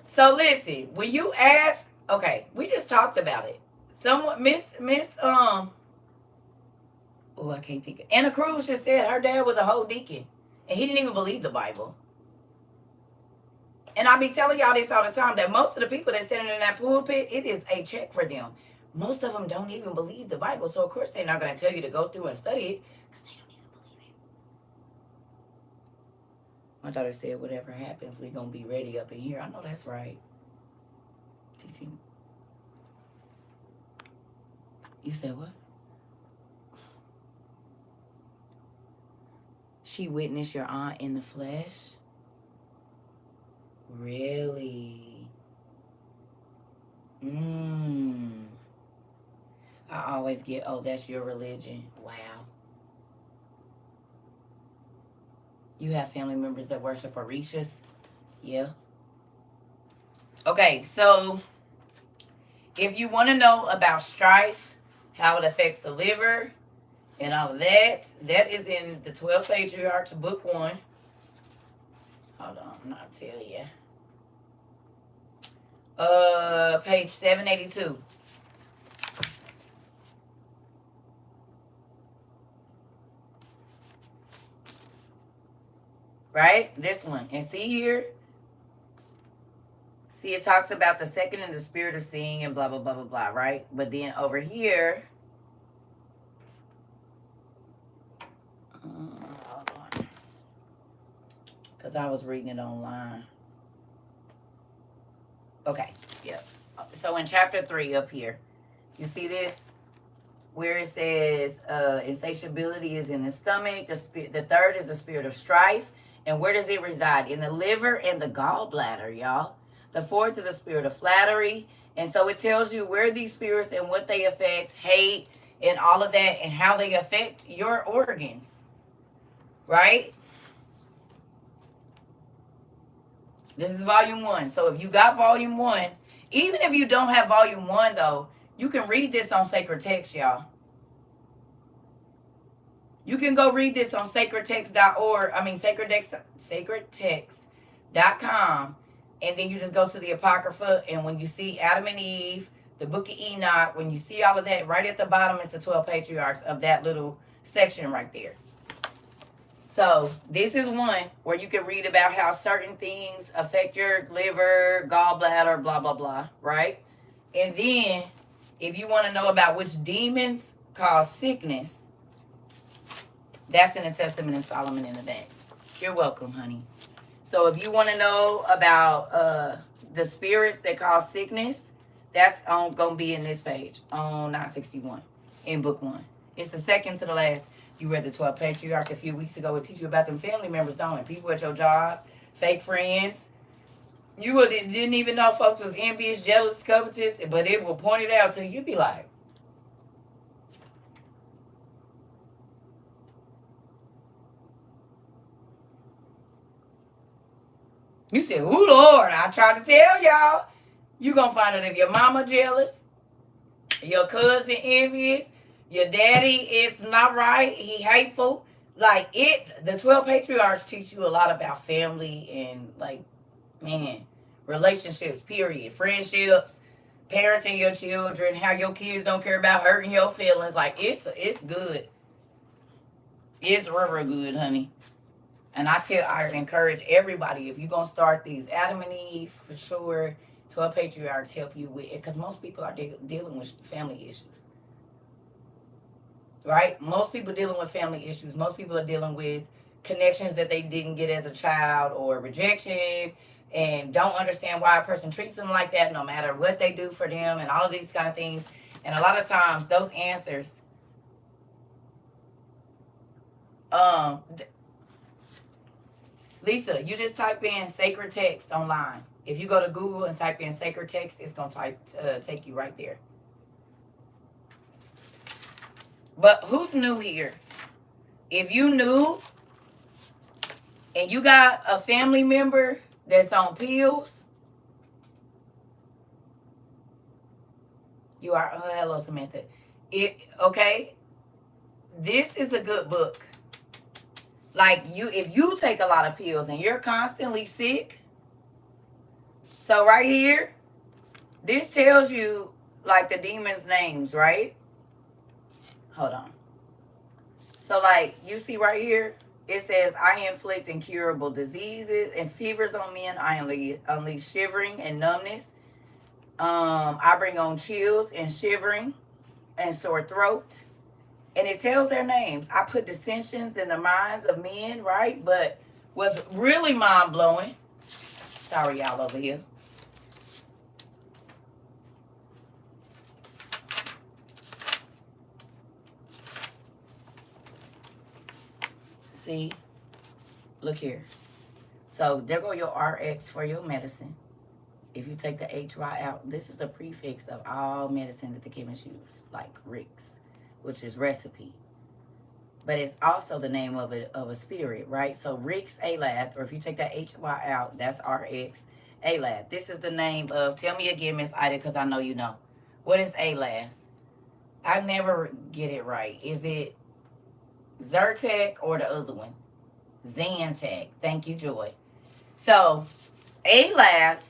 Speaker 1: So listen, when you ask, okay, we just talked about it. Someone, oh, I can't think of. Anna Cruz just said her dad was a whole deacon, and he didn't even believe the Bible. And I be telling y'all this all the time, that most of the people that standing in that pulpit, it is a check for them. Most of them don't even believe the Bible, so of course they're not going to tell you to go through and study it because they don't even believe it. My daughter said, "Whatever happens, we're gonna be ready up in here." I know that's right. TT, you said what? She witnessed your aunt in the flesh? Really? I always get, oh, that's your religion. Wow. You have family members that worship Orishas? Yeah. Okay, so if you want to know about strife, how it affects the liver, and all of that, that is in the 12 Patriarchs, book 1. Hold on, I'm not tell you. Page 782. Right? This one. And see here? See, it talks about the second and the spirit of seeing and blah, blah, blah, blah, blah, right? But then over here, hold on. Because I was reading it online. Okay, yep. So in chapter 3 up here, you see this? Where it says insatiability is in the stomach. The third is the spirit of strife. And where does it reside? In the liver and the gallbladder, y'all. The fourth is the spirit of flattery. And so it tells you where these spirits and what they affect, hate, and all of that, and how they affect your organs. Right? This is volume 1. So if you got volume 1, even if you don't have volume 1, though, you can read this on Sacred Text, y'all. You can go read this on sacredtext.org. I mean, sacredtext.com. And then you just go to the Apocrypha. And when you see Adam and Eve, the book of Enoch, when you see all of that, right at the bottom is the 12 patriarchs of that little section right there. So this is one where you can read about how certain things affect your liver, gallbladder, blah, blah, blah, right? And then if you want to know about which demons cause sickness, that's in the Testament of Solomon in the back. You're welcome, honey. So if you want to know about the spirits that cause sickness, that's going to be in this page on 961 in book 1. It's the second to the last. You read the 12 patriarchs a few weeks ago. It teach you about them family members, don't it? People at your job, fake friends. You didn't even know folks was envious, jealous, covetous, but it will point it out to you. You'd be like, you said, "Ooh, Lord, I tried to tell y'all." You gonna find out if your mama jealous, your cousin envious, your daddy is not right, he hateful. Like the 12 patriarchs teach you a lot about family and like, man, relationships, period. Friendships, parenting your children, how your kids don't care about hurting your feelings. Like it's good. It's real good, honey. And I encourage everybody, if you're going to start these Adam and Eve, for sure, 12 patriarchs help you with it. Because most people are dealing with family issues. Right? Most people dealing with family issues. Most people are dealing with connections that they didn't get as a child or rejection and don't understand why a person treats them like that no matter what they do for them and all of these kind of things. And a lot of times those answers Lisa, you just type in sacred text online. If you go to Google and type in sacred text, it's going to take you right there. But who's new here? If you new and you got a family member that's on pills, you are, oh, hello, Samantha. Okay, this is a good book. Like, if you take a lot of pills and you're constantly sick, so right here, this tells you, like, the demons' names, right? Hold on. So, like, you see right here, it says, I inflict incurable diseases and fevers on men. I unleash shivering and numbness. I bring on chills and shivering and sore throat. And it tells their names. I put dissensions in the minds of men, right? But what's really mind-blowing, sorry, y'all over here. See? Look here. So there go your RX for your medicine. If you take the HY out, this is the prefix of all medicine that the chemists use, like RX, which is recipe. But it's also the name of a spirit, right? So Rix Alath, or if you take that HY out, that's RX Alath. This is the name of, tell me again, Miss Ida, because I know you know. What is Alath? I never get it right. Is it Zyrtec or the other one? Zantac. Thank you, Joy. So Alath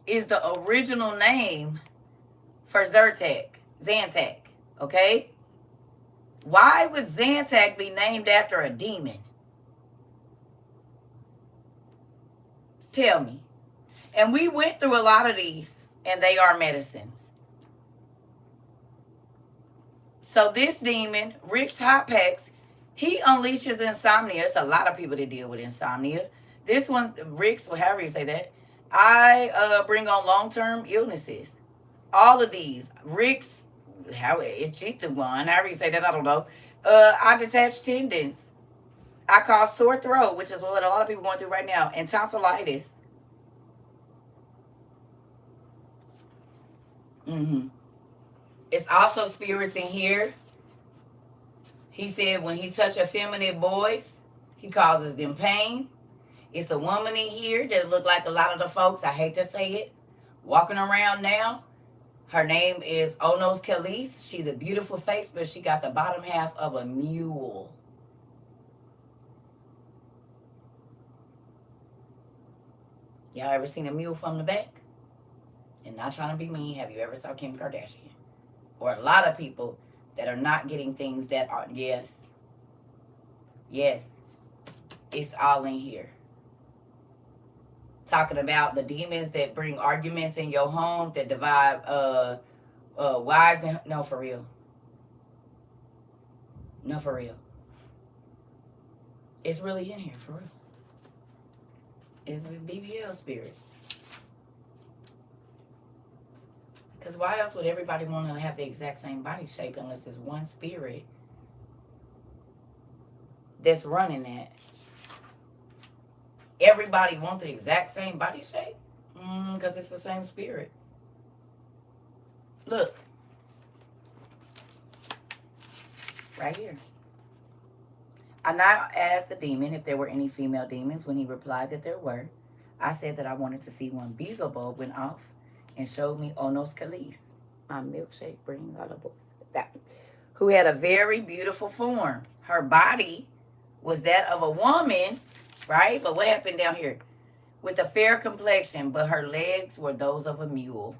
Speaker 1: is the original name for Zantac, okay? Why would Zantac be named after a demon? Tell me. And we went through a lot of these, and they are medicines. So this demon, Rick's Hot Packs, he unleashes insomnia. It's a lot of people that deal with insomnia. This one, Rick's, well, however you say that, I bring on long-term illnesses. All of these. Rick's, how it's the one, however you say that, I don't know. I detach tendons. I cause sore throat, which is what a lot of people are going through right now, and tonsillitis. It's also spirits in here. He said when he touch effeminate boys, he causes them pain. It's a woman in here that look like a lot of the folks, I hate to say it, walking around now. Her name is Onos Khalees. She's a beautiful face, but she got the bottom half of a mule. Y'all ever seen a mule from the back? And not trying to be mean, have you ever saw Kim Kardashian? Or a lot of people that are not getting things that are, yes, it's all in here. Talking about the demons that bring arguments in your home, that divide wives and, no, for real. No, for real. It's really in here, for real. It's a BBL spirit. Because why else would everybody want to have the exact same body shape unless it's one spirit that's running that? Everybody want the exact same body shape? Because it's the same spirit. Look. Right here. I now asked the demon if there were any female demons. When he replied that there were, I said that I wanted to see one. Beelzebub went off and showed me Onos Khalees, my milkshake bringing all the boys back, who had a very beautiful form. Her body was that of a woman, right? But what happened down here? With a fair complexion, but her legs were those of a mule.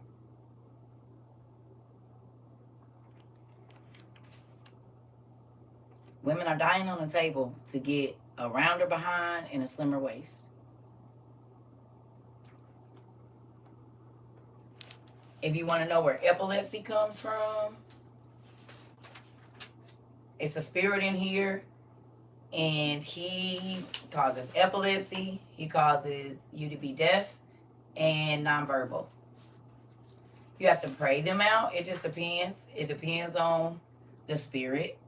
Speaker 1: Women are dying on the table to get a rounder behind and a slimmer waist. If you want to know where epilepsy comes from, it's a spirit in here, and he causes epilepsy. He causes you to be deaf and nonverbal. You have to pray them out. It just depends. It depends on the spirit.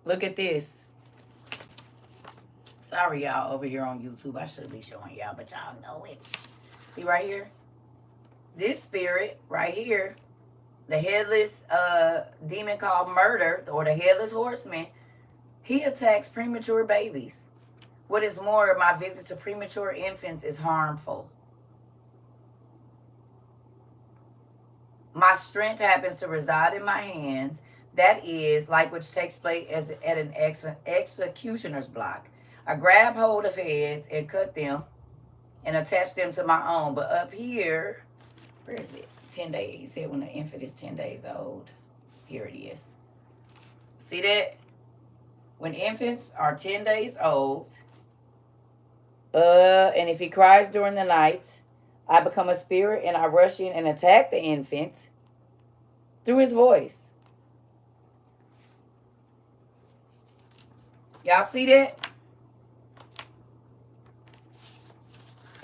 Speaker 1: Look at this. Sorry, y'all, over here on YouTube. I should be showing y'all, but y'all know it. See right here? This spirit right here, the headless demon called murder, or the headless horseman, he attacks premature babies. What is more, my visit to premature infants is harmful. My strength happens to reside in my hands. That is, like which takes place as at an executioner's block. I grab hold of heads and cut them and attach them to my own. But up here, where is it? 10 days. He said when the infant is 10 days old. Here it is. See that? When infants are 10 days old, and if he cries during the night, I become a spirit and I rush in and attack the infant through his voice. Y'all see that?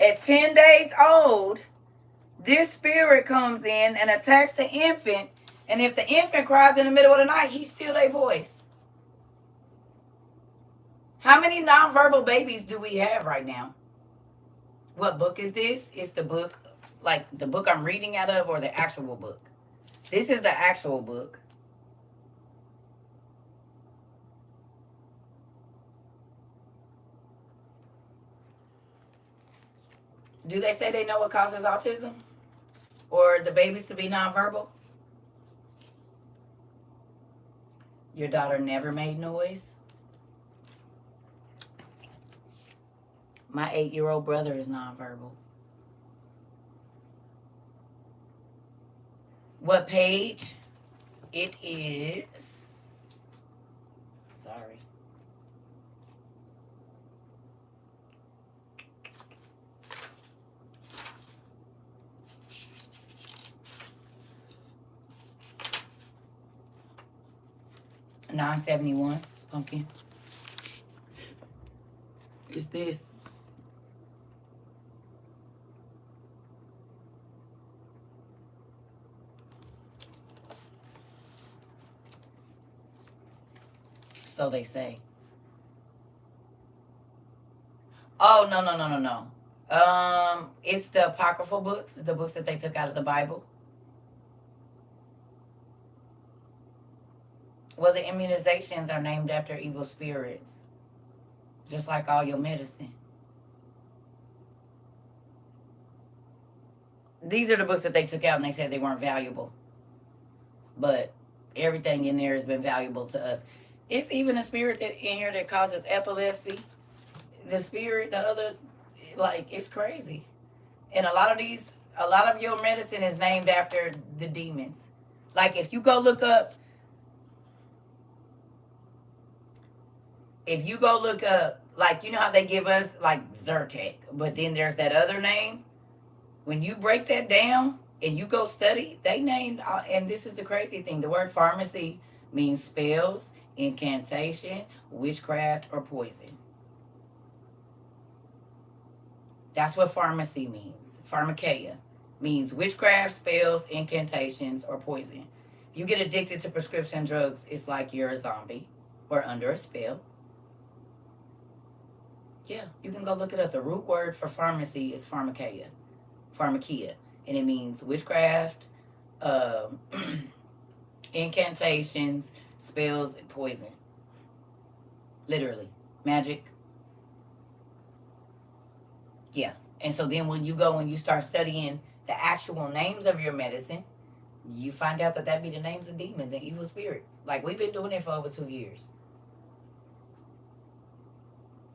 Speaker 1: At 10 days old, this spirit comes in and attacks the infant. And if the infant cries in the middle of the night, he steals their voice. How many nonverbal babies do we have right now? What book is this? It's the book, like the book I'm reading out of, or the actual book? This is the actual book. Do they say they know what causes autism? Or the babies to be nonverbal? Your daughter never made noise? My 8-year-old brother is nonverbal. What page? It is... Sorry. $9.71, pumpkin. It's this. So they say. Oh, no. It's the apocryphal books, the books that they took out of the Bible. Well, the immunizations are named after evil spirits, just like all your medicine. These are the books that they took out and they said they weren't valuable. But everything in there has been valuable to us. It's even a spirit that in here that causes epilepsy. The spirit, the other, like, it's crazy. And a lot of your medicine is named after the demons. Like, if you go look up, like, you know how they give us, like, Zyrtec, but then there's that other name? When you break that down and you go study, they named, and this is the crazy thing, the word pharmacy means spells, incantation, witchcraft, or poison. That's what pharmacy means. Pharmakeia means witchcraft, spells, incantations, or poison. If you get addicted to prescription drugs, it's like you're a zombie or under a spell. Yeah, you can go look it up. The root word for pharmacy is pharmakeia, and it means witchcraft, incantations, spells, and poison. Literally, magic. Yeah, and so then when you go and you start studying the actual names of your medicine, you find out that be the names of demons and evil spirits. Like, we've been doing it for over 2 years.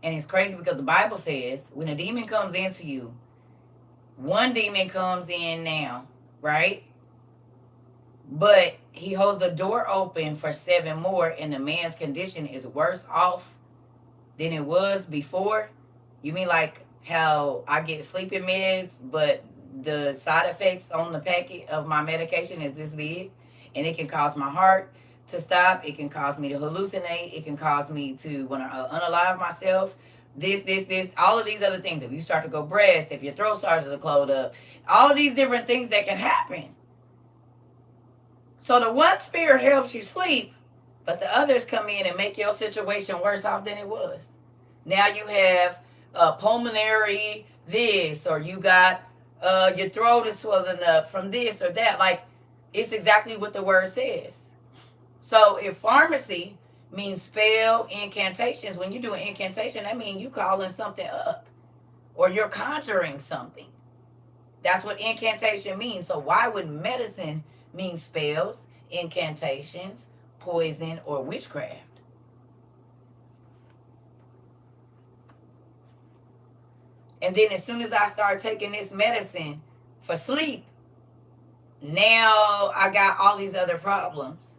Speaker 1: And it's crazy because the Bible says when a demon comes into you, one demon comes in now, right? But he holds the door open for 7 more, and the man's condition is worse off than it was before. You mean like how I get sleeping meds, but the side effects on the packet of my medication is this big, and it can cause my heart to stop. It can cause me to hallucinate. It can cause me to want to unalive myself. This, all of these other things. If you start to go breast, if your throat starts to close up, all of these different things that can happen. So the one spirit helps you sleep, But the others come in and make your situation worse off than it was. Now you have pulmonary this, or you got your throat is swelling up from this or that. Like, it's exactly what the word says. So if pharmacy means spell incantations, when you do an incantation, that means you calling something up or you're conjuring something. That's what incantation means. So why would medicine mean spells, incantations, poison, or witchcraft? And then as soon as I start taking this medicine for sleep, now I got all these other problems.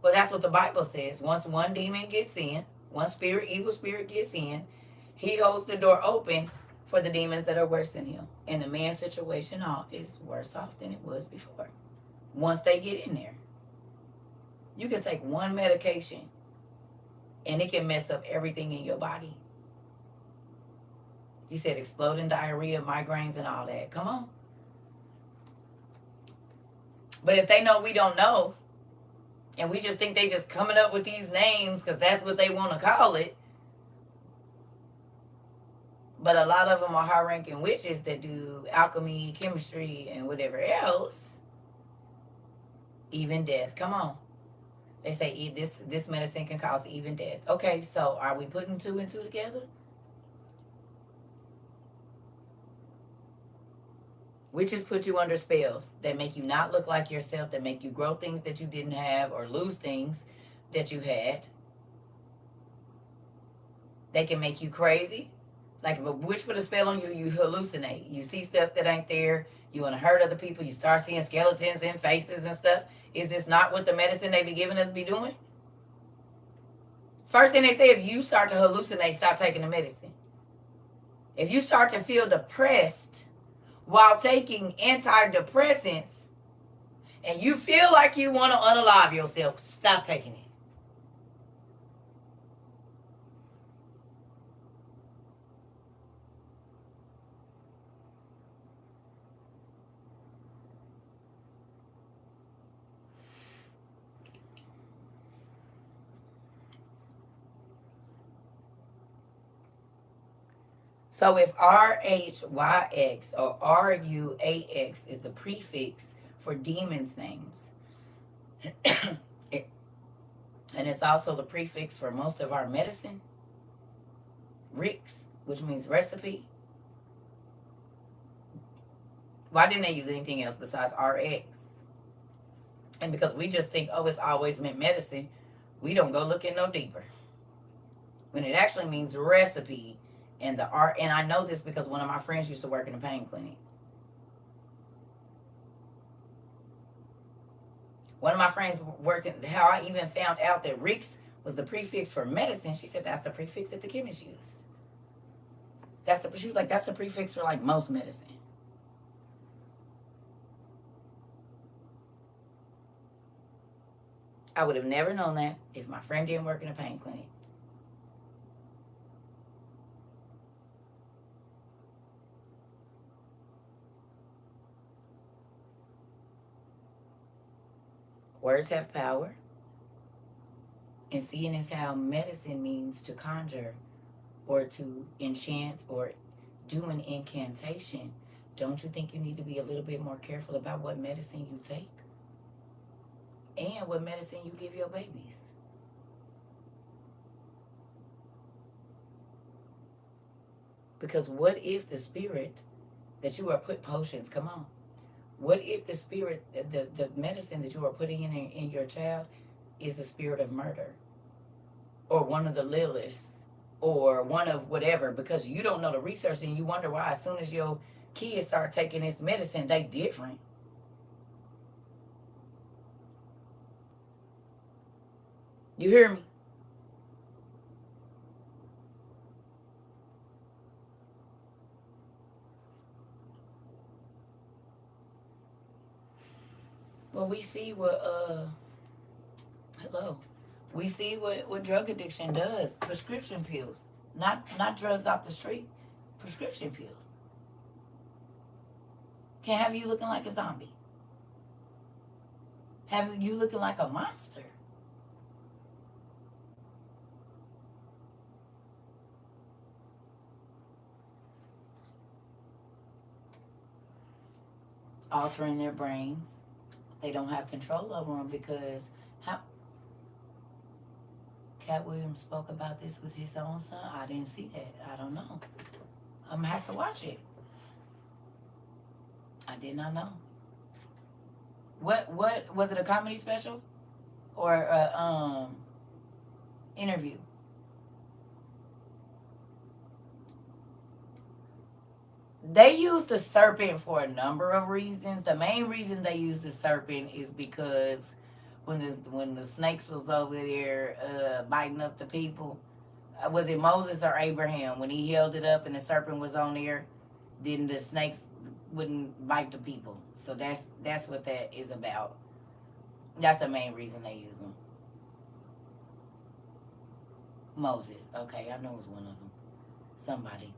Speaker 1: Well, that's what the Bible says. Once one demon gets in, one spirit, evil spirit gets in, he holds the door open for the demons that are worse than him. And the man's situation is worse off than it was before. Once they get in there. You can take one medication and it can mess up everything in your body. You said exploding diarrhea, migraines, and all that. Come on. But if they know we don't know, and we just think they just coming up with these names because that's what they want to call it. But a lot of them are high-ranking witches that do alchemy, chemistry, and whatever else. Even death. Come on. They say this medicine can cause even death. Okay, so are we putting 2 and 2 together? Witches put you under spells that make you not look like yourself, that make you grow things that you didn't have or lose things that you had. They can make you crazy. Like if a witch put a spell on you, you hallucinate. You see stuff that ain't there. You want to hurt other people. You start seeing skeletons and faces and stuff. Is this not what the medicine they be giving us be doing? First thing they say, if you start to hallucinate, stop taking the medicine. If you start to feel depressed while taking antidepressants and you feel like you want to unalive yourself, stop taking it. So if RHYX or RUAX is the prefix for demons' names, and it's also the prefix for most of our medicine, RIX, which means recipe. Why didn't they use anything else besides RX? And because we just think, oh, it's always meant medicine, we don't go looking no deeper. When it actually means recipe. And and I know this because one of my friends used to work in a pain clinic. One of my friends worked in, how I even found out that Rix was the prefix for medicine. She said that's the prefix that the chemists use. She was like, that's the prefix for like most medicine. I would have never known that if my friend didn't work in a pain clinic. Words have power. And seeing as how medicine means to conjure or to enchant or do an incantation, don't you think you need to be a little bit more careful about what medicine you take? And what medicine you give your babies? Because what if the spirit that you are put potions, come on. What if the spirit, the medicine that you are putting in your child is the spirit of murder? Or one of the Liliths? Or one of whatever? Because you don't know the research and you wonder why as soon as your kids start taking this medicine, they different. You hear me? Well, we see what we see what drug addiction does. Prescription pills, not drugs off the street. Prescription pills can have you looking like a zombie, have you looking like a monster. altering their brains. They don't have control over them because how Cat Williams spoke about this with his own son. I didn't see that. I don't know. I'm gonna have to watch it. I did not know. What was it, a comedy special or a interview? They use the serpent for a number of reasons. The main reason they use the serpent is because when the snakes was over there biting up the people, was it Moses or Abraham when he held it up and the serpent was on there? Then the snakes wouldn't bite the people. So that's what that is about. That's the main reason they use them. Moses. Okay, I know it was one of them. Somebody.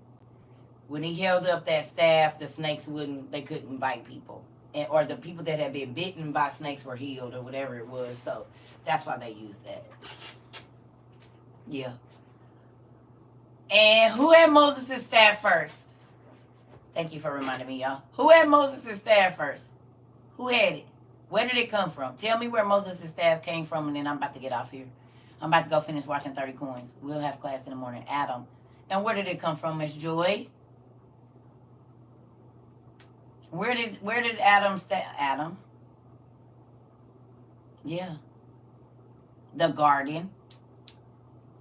Speaker 1: When he held up that staff, the snakes they couldn't bite people. Or the people that had been bitten by snakes were healed or whatever it was. So that's why they used that. Yeah. And who had Moses' staff first? Thank you for reminding me, y'all. Who had Moses' staff first? Who had it? Where did it come from? Tell me where Moses' staff came from, and then I'm about to get off here. I'm about to go finish watching 30 Coins. We'll have class in the morning. Adam. And where did it come from, Miss Joy? Where did Adam stay? Adam? Yeah. The garden.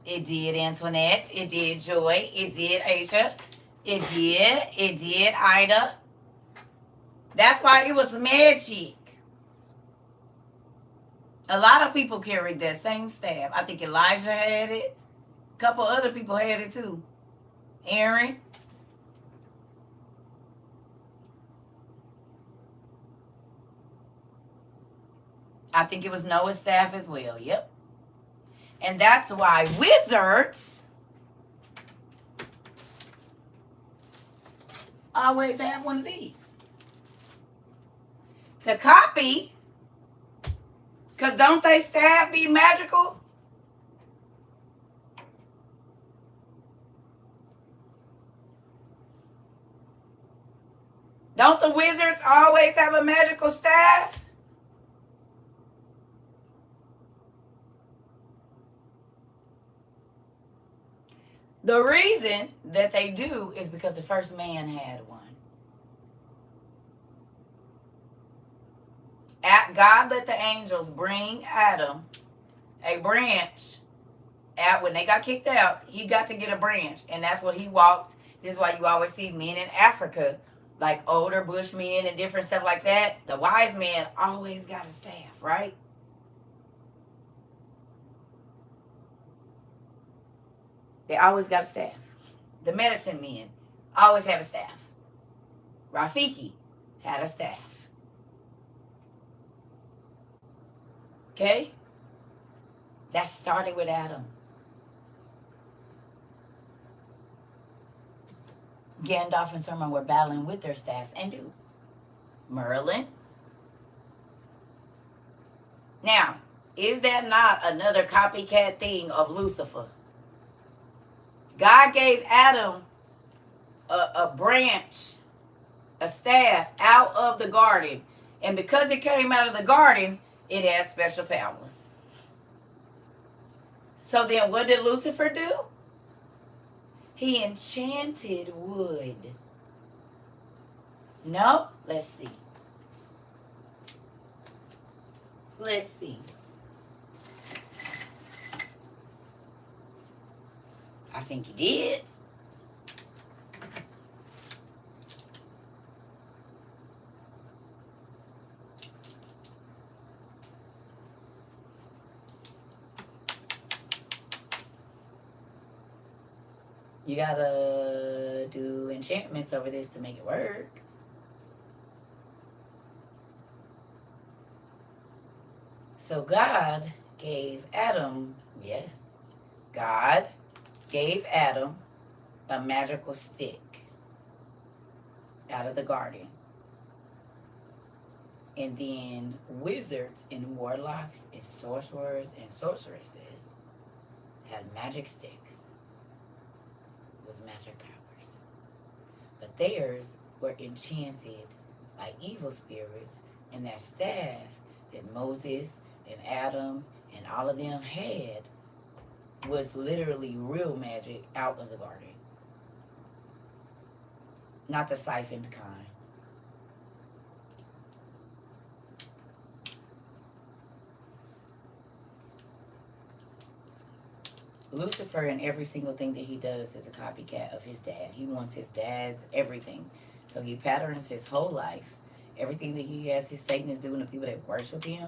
Speaker 1: It did, Antoinette. It did, Joy. It did, Aisha. It did, Ida. That's why it was magic. A lot of people carried that same staff. I think Elijah had it. A couple other people had it too. Aaron. I think it was Noah's staff as well. Yep. And that's why wizards always have one of these. To copy. Because don't they staff be magical? Don't the wizards always have a magical staff? The reason that they do is because the first man had one. God let the angels bring Adam a branch. When they got kicked out, he got to get a branch. And that's what he walked. This is why you always see men in Africa, like older bushmen and different stuff like that. The wise man always got a staff, right? They always got a staff. The medicine men always have a staff. Rafiki had a staff. Okay? That started with Adam. Gandalf and Saruman were battling with their staffs and do. Merlin. Now, is that not another copycat thing of Lucifer? God gave Adam a branch, a staff out of the garden. And because it came out of the garden, it has special powers. So then what did Lucifer do? He enchanted wood. No? Let's see. Let's see. I think he did. You gotta do enchantments over this to make it work. So God gave Adam, yes, God gave Adam a magical stick out of the garden. And then wizards and warlocks and sorcerers and sorceresses had magic sticks with magic powers. But theirs were enchanted like evil spirits. And that staff that Moses and Adam and all of them had was literally real magic out of the garden. Not the siphoned kind. Lucifer, in every single thing that he does, is a copycat of his dad. He wants his dad's everything. So he patterns his whole life. Everything that he has his Satanists do and the people that worship him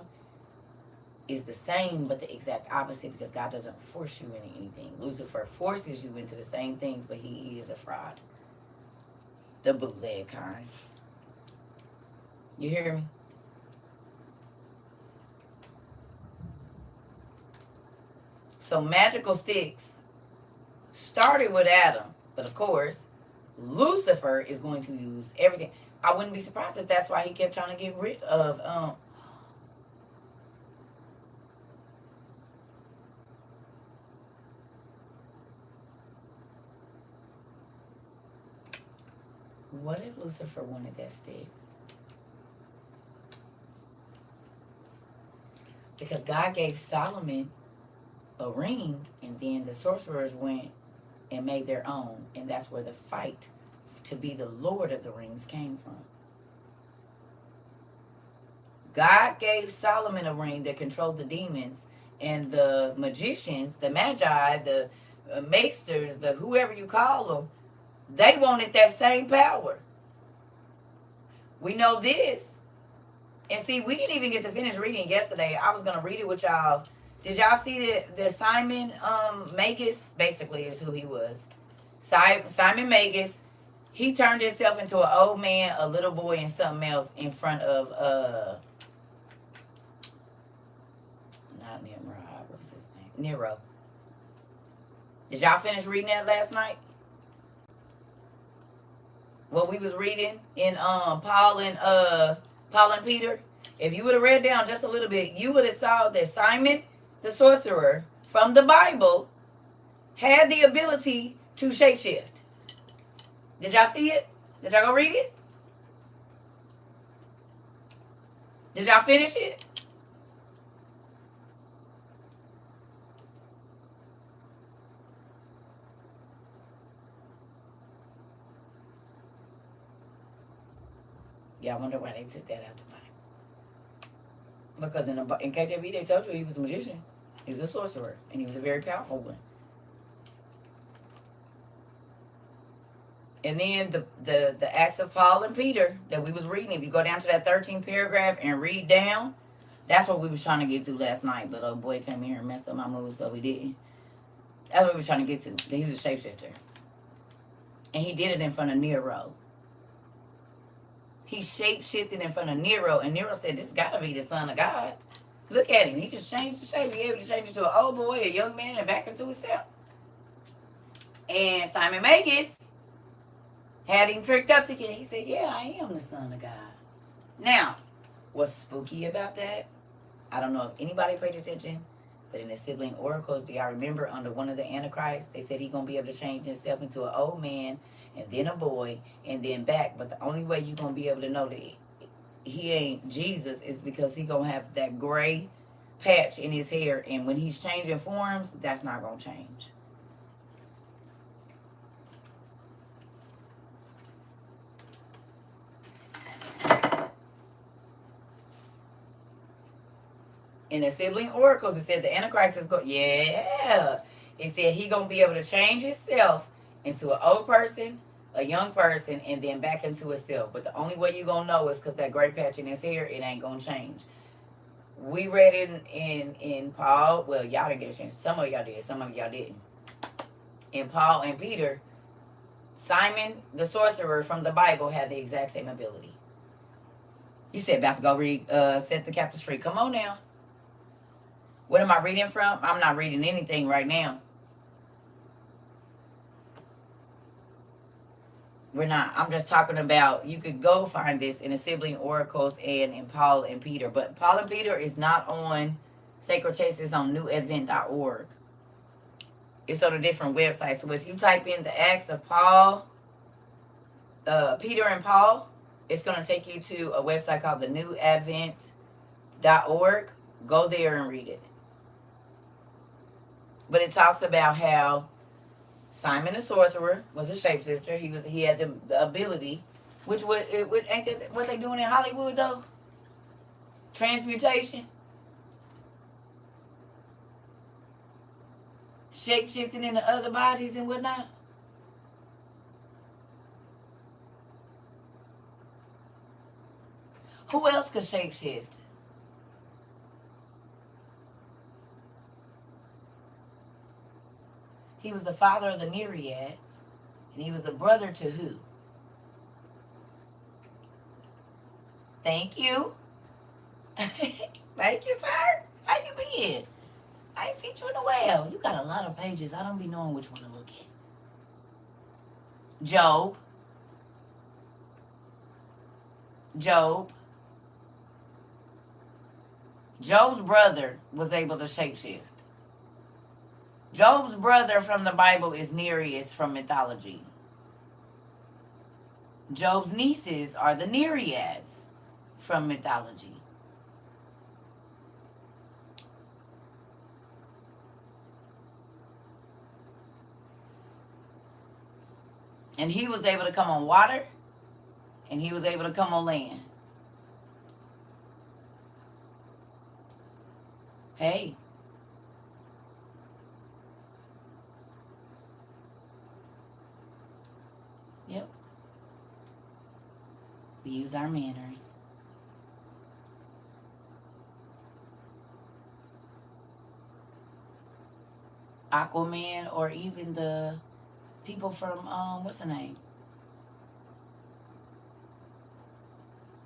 Speaker 1: is the same, but the exact opposite, because God doesn't force you into anything. Lucifer forces you into the same things, but he is a fraud. The bootleg kind. You hear me? So magical sticks started with Adam, but of course, Lucifer is going to use everything. I wouldn't be surprised if that's why he kept trying to get rid of what if Lucifer wanted that stick? Because God gave Solomon a ring, and then the sorcerers went and made their own, and that's where the fight to be the Lord of the Rings came from. God gave Solomon a ring that controlled the demons, and the magicians, the magi, the maesters, the whoever you call them, they wanted that same power. We know this. And see, we didn't even get to finish reading yesterday. I was going to read it with y'all. Did y'all see that Simon Magus, basically is who he was. Simon Magus, he turned himself into an old man, a little boy, and something else in front of, not Nimrod, what's his name? Nero. Did y'all finish reading that last night? What we was reading in Paul and Peter? If you would have read down just a little bit, you would have saw that Simon the sorcerer from the Bible had the ability to shapeshift. Did y'all see it? Did y'all go read it? Did y'all finish it? Yeah, I wonder why they took that out the Bible. Because in KJV they told you he was a magician. He was a sorcerer. And he was a very powerful one. And then the Acts of Paul and Peter that we was reading, if you go down to that 13th paragraph and read down, that's what we was trying to get to last night. But old boy came here and messed up my mood, so we didn't. That's what we was trying to get to. That he was a shapeshifter. And he did it in front of Nero. He shape-shifted in front of Nero, and Nero said, this got to be the Son of God. Look at him. He just changed the shape. He able to change it to an old boy, a young man, and back into himself. And Simon Magus had him tricked up again. He said, yeah, I am the Son of God. Now, what's spooky about that? I don't know if anybody paid attention, but in the sibling oracles, do y'all remember under one of the Antichrists, they said he's going to be able to change himself into an old man, and then a boy, and then back. But the only way you're going to be able to know that he ain't Jesus is because he going to have that gray patch in his hair. And when he's changing forms, that's not going to change. In the sibling oracles, it said the Antichrist is going, yeah. It said he going to be able to change himself into an old person, a young person, and then back into himself. But the only way you going to know is because that gray patch in his hair, it ain't going to change. We read it in Paul. Well, y'all didn't get a chance. Some of y'all did. Some of y'all didn't. In Paul and Peter, Simon, the sorcerer from the Bible, had the exact same ability. You said about to go read Set the Captives Free. Come on now. What am I reading from? I'm not reading anything right now. We're not. I'm just talking about, you could go find this in the sibling oracles and in Paul and Peter. But Paul and Peter is not on Sacred Text. It's on newadvent.org. It's on a different website. So if you type in the Acts of Paul, Peter and Paul, It's going to take you to a website called thenewAdvent.org. Go there and read it. But it talks about how Simon the sorcerer was a shapeshifter. He had the ability, which ain't that what they doing in Hollywood though? Transmutation, shape-shifting into other bodies and whatnot. Who else could shapeshift? He was the father of the Nereids, and he was the brother to who? Thank you. Thank you, sir. How you been? I ain't seen you in a while. You got a lot of pages. I don't be knowing which one to look at. Job. Job's brother was able to shapeshift. Job's brother from the Bible is Nereus from mythology. Job's nieces are the Nereids from mythology. And he was able to come on water, and he was able to come on land. Hey. Yep. We use our manners. Aquaman, or even the people from what's the name?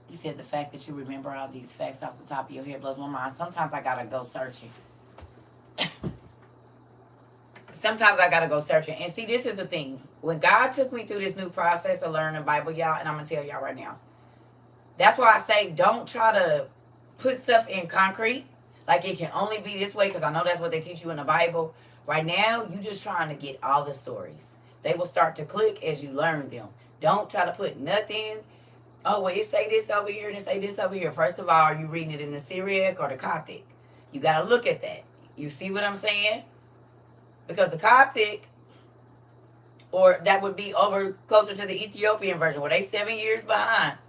Speaker 1: You said the fact that you remember all these facts off the top of your head blows my mind. Sometimes I gotta go searching. And see, this is the thing. When God took me through this new process of learning the Bible, y'all, and I'm gonna tell y'all right now, that's why I say don't try to put stuff in concrete, like it can only be this way, because I know that's what they teach you in the Bible. Right now, you just trying to get all the stories. They will start to click as you learn them. Don't try to put nothing. Oh, well, it say this over here and it say this over here. First of all, are you reading it in the Syriac or the Coptic? You got to look at that. You see what I'm saying? Because the Coptic, or that would be over closer to the Ethiopian version, where they 7 years behind.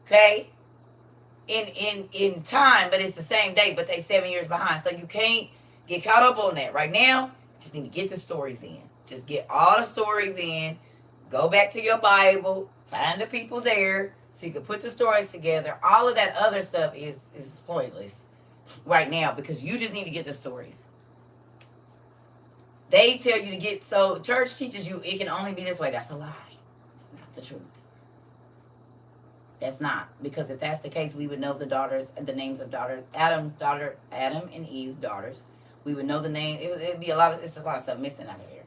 Speaker 1: Okay? In time, but it's the same day, but they 7 years behind. So you can't get caught up on that. Right now, you just need to get the stories in. Just get all the stories in. Go back to your Bible. Find the people there so you can put the stories together. All of that other stuff is pointless right now, because you just need to get the stories. They tell you to get, so church teaches you it can only be this way. That's a lie. It's not the truth. That's not, because if that's the case, we would know the daughters, the names of daughters, Adam and Eve's daughters. We would know the name. It'd be it's a lot of stuff missing out of here.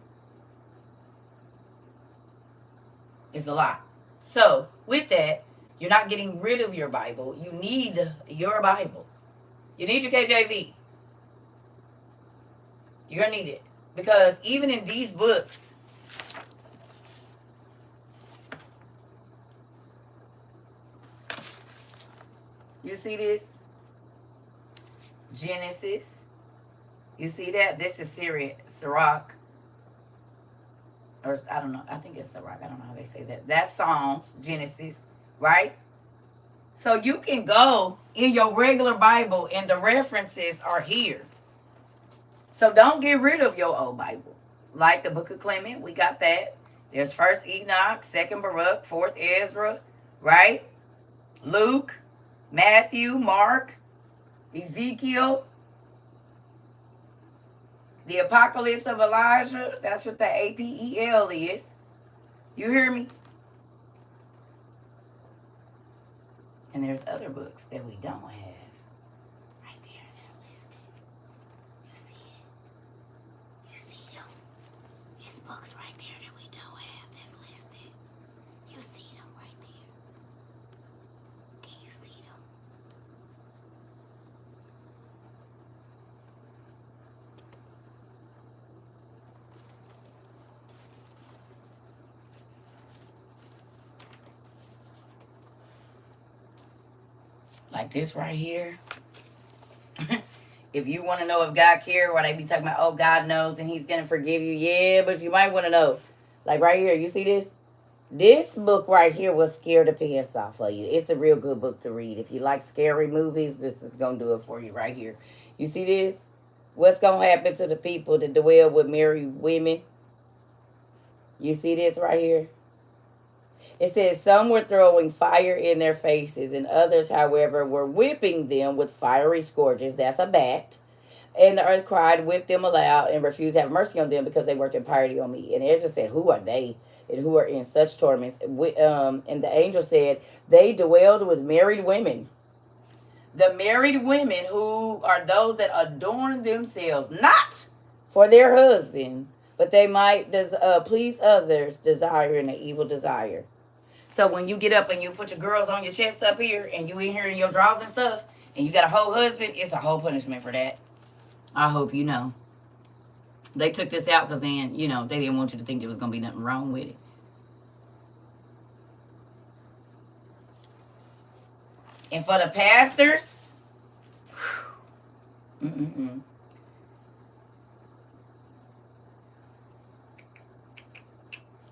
Speaker 1: It's a lot. So with that, you're not getting rid of your Bible. You need your Bible. You need your KJV. You're going to need it. Because even in these books, you see this? Genesis. You see that? This is CERCA. Or I don't know. I think it's CERCA. I don't know how they say that. That's Psalms, Genesis, right? So you can go in your regular Bible and the references are here. So don't get rid of your old Bible. Like the Book of Clement, we got that. There's 1st Enoch, 2nd Baruch, 4th Ezra, right? Luke, Matthew, Mark, Ezekiel, the Apocalypse of Elijah. That's what the APEL is. You hear me? And there's other books that we don't have. Right there, that are listed. You see it? You see them? It's books right there that we don't have that's listed. You see them right there. Can you see them? Like this right here. If you want to know if God cares, why they be talking about, oh, God knows and he's going to forgive you. Yeah, but you might want to know. Like right here, you see this? This book right here will scare the pants off of you. It's a real good book to read. If you like scary movies, this is going to do it for you right here. You see this? What's going to happen to the people that dwell with married women? You see this right here? It says some were throwing fire in their faces, and others, however, were whipping them with fiery scourges. That's a bat. And the earth cried, whipped them aloud, and refused to have mercy on them because they worked impiety on me. And Ezra said, who are they? And who are in such torments? And the angel said, they dwelled with married women. The married women who are those that adorn themselves, not for their husbands, but they might please others, desiring an evil desire. So when you get up and you put your girls on your chest up here, and you in here in your drawers and stuff, and you got a whole husband, it's a whole punishment for that. I hope you know. They took this out because then, they didn't want you to think there was going to be nothing wrong with it. And for the pastors,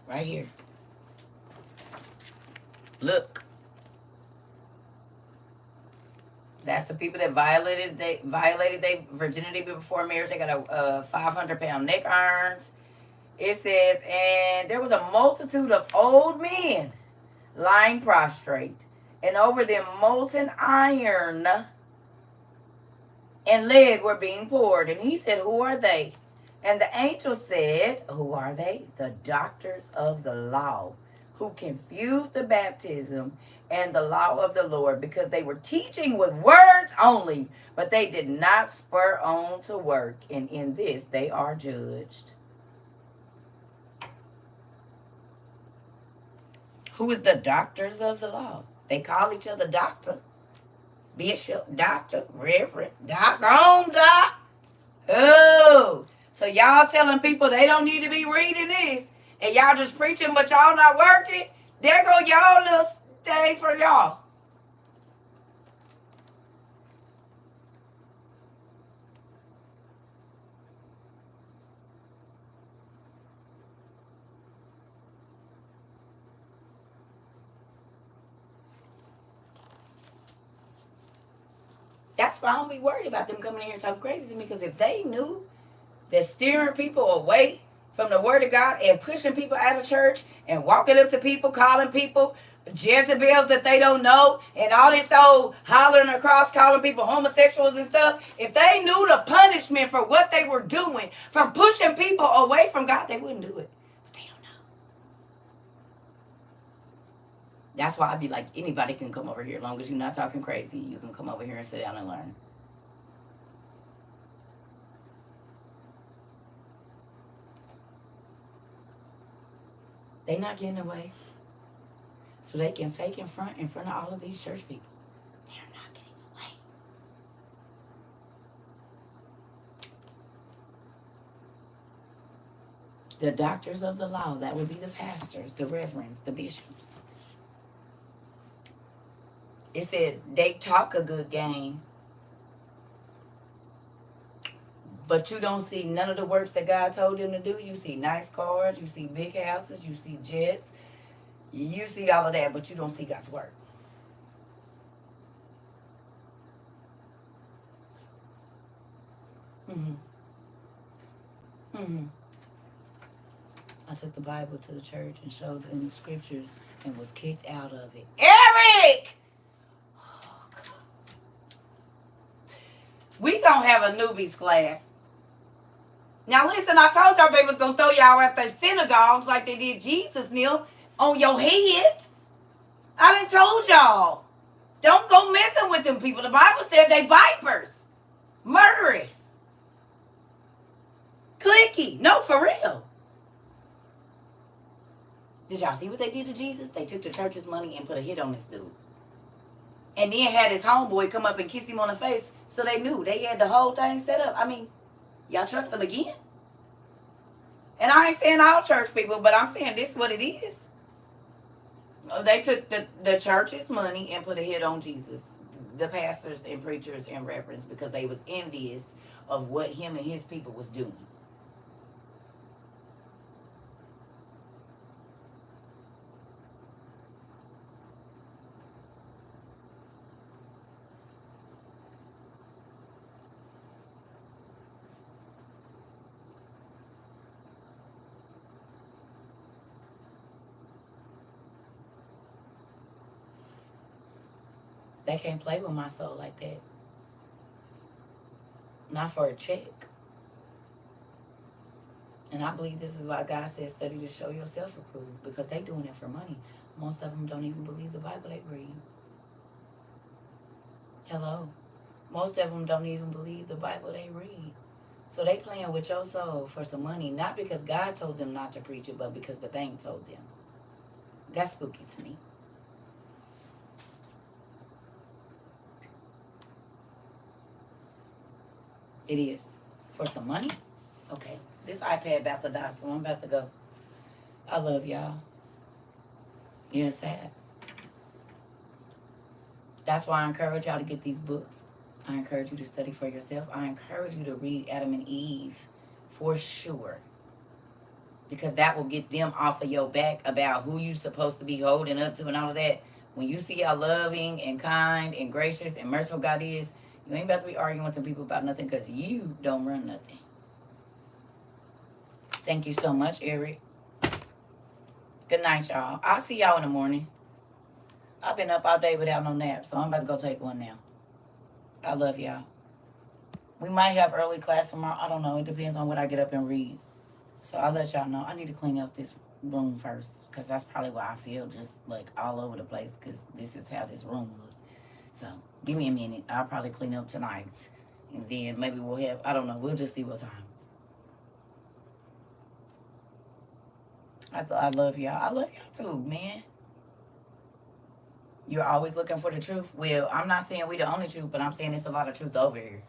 Speaker 1: right here. Look. That's the people that violated their virginity before marriage. They got a 500-pound neck irons. It says, and there was a multitude of old men lying prostrate, and over them molten iron and lead were being poured. And he said, who are they? And the angel said, who are they? The doctors of the law, who confused the baptism and the law of the Lord, because they were teaching with words only, but they did not spur on to work, and in this they are judged. Who is the doctors of the law? They call each other doctor, bishop, doctor, reverend, doc, on doc. Oh, so y'all telling people they don't need to be reading this, and y'all just preaching, but y'all not working? There go y'all little thing for y'all. That's why I don't be worried about them coming in here talking crazy to me, because if they knew that steering people away from the word of God and pushing people out of church and walking up to people, calling people Jezebels that they don't know, and all this old hollering across, calling people homosexuals and stuff, if they knew the punishment for what they were doing, from pushing people away from God, they wouldn't do it. But they don't know. That's why I'd be like, anybody can come over here. As long as you're not talking crazy, you can come over here and sit down and learn. They not getting away. So they can fake in front of all of these church people. They're not getting away. The doctors of the law, that would be the pastors, the reverends, the bishops. It said they talk a good game, but you don't see none of the works that God told them to do. You see nice cars, you see big houses, you see jets, you see all of that, but you don't see God's work. I took the Bible to the church and showed them the scriptures and was kicked out of it. Eric! We gonna have a newbies class. Now listen, I told y'all they was gonna throw y'all at their synagogues like they did Jesus, Neil, on your head. I done told y'all. Don't go messing with them people. The Bible said they vipers. Murderous. Clicky. No, for real. Did y'all see what they did to Jesus? They took the church's money and put a hit on this dude. And then had his homeboy come up and kiss him on the face, so they knew. They had the whole thing set up. I mean, y'all trust them again? And I ain't saying all church people, but I'm saying this is what it is. They took the church's money and put a hit on Jesus. the pastors and preachers and reverends because they was envious of what him and his people was doing. They can't play with my soul like that. Not for a check. And I believe this is why God says study to show yourself approved, because they doing it for money. Most of them don't even believe the Bible they read. Hello. Most of them don't even believe the Bible they read. So they playing with your soul for some money, not because God told them not to preach it, but because the bank told them. That's spooky to me. It is. For some money? Okay. This iPad about to die, so I'm about to go. I love y'all. Yeah, it's sad. That's why I encourage y'all to get these books. I encourage you to study for yourself. I encourage you to read Adam and Eve for sure. Because that will get them off of your back about who you supposed to be holding up to and all of that. When you see how loving and kind and gracious and merciful God is, you ain't about to be arguing with them people about nothing because you don't run nothing. Thank you so much, Eric. Good night, y'all. I'll see y'all in the morning. I've been up all day without no nap, so I'm about to go take one now. I love y'all. We might have early class tomorrow. I don't know. It depends on what I get up and read. So I'll let y'all know. I need to clean up this room first because that's probably why I feel just like all over the place because this is how this room looks. So give me a minute. I'll probably clean up tonight. And then maybe we'll have, I don't know. We'll just see what time. I love y'all. I love y'all too, man. You're always looking for the truth. Well, I'm not saying we the only truth, but I'm saying there's a lot of truth over here.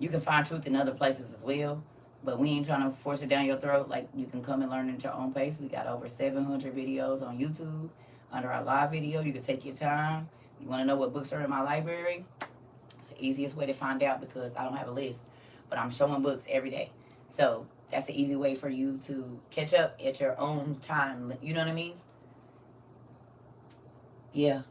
Speaker 1: You can find truth in other places as well, but we ain't trying to force it down your throat. Like, you can come and learn at your own pace. We got over 700 videos on YouTube under our live video. You can take your time. You want to know what books are in my library? It's the easiest way to find out because I don't have a list, but I'm showing books every day. So that's an easy way for you to catch up at your own time. You know what I mean? Yeah.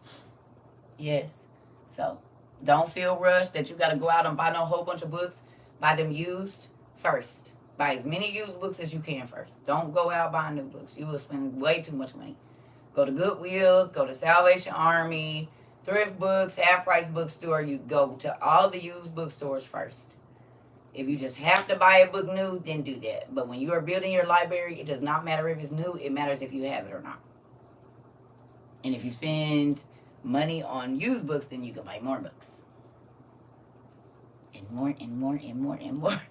Speaker 1: Yes. So don't feel rushed that you got to go out and buy no whole bunch of books. Buy them used first. Buy as many used books as you can first. Don't go out buying new books. You will spend way too much money. Go to Goodwills, go to Salvation Army, Thrift Books, Half Price Bookstore. You go to all the used bookstores first. If you just have to buy a book new, then do that. But when you are building your library, it does not matter if it's new. It matters if you have it or not. And if you spend money on used books, then you can buy more books. And more and more and more and more.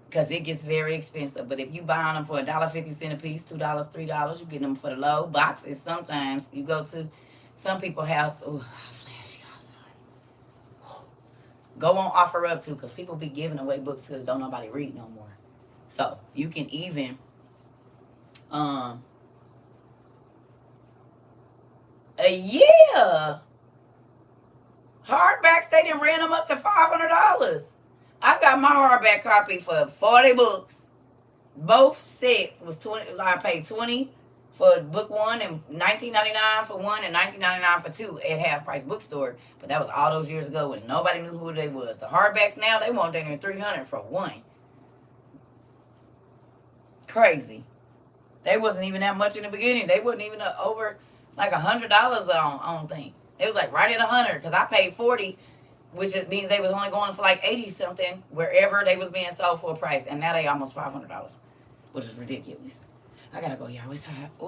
Speaker 1: Because it gets very expensive. But if you buy them for $1.50 a piece, $2, $3, you get them for the low boxes. Sometimes you go to some people's house. Oh, I'll flash y'all, sorry. Go on OfferUp too, because people be giving away books because don't nobody read no more. So you can even yeah. Hardbacks, they done ran them up to $500. I got my hardback copy for 40 books. Both sets was 20. I paid 20 for book one and $19.99 for one and $19.99 for two at Half Price Bookstore. But that was all those years ago when nobody knew who they was. The hardbacks now, they want down there $300 for one. Crazy. They wasn't even that much in the beginning. They wasn't even over like $100 I don't think. It was like right at 100 because I paid 40, which means they was only going for like 80 something wherever they was being sold for a price, and now they almost $500, which is ridiculous. I gotta go, y'all. It's hot. Ooh.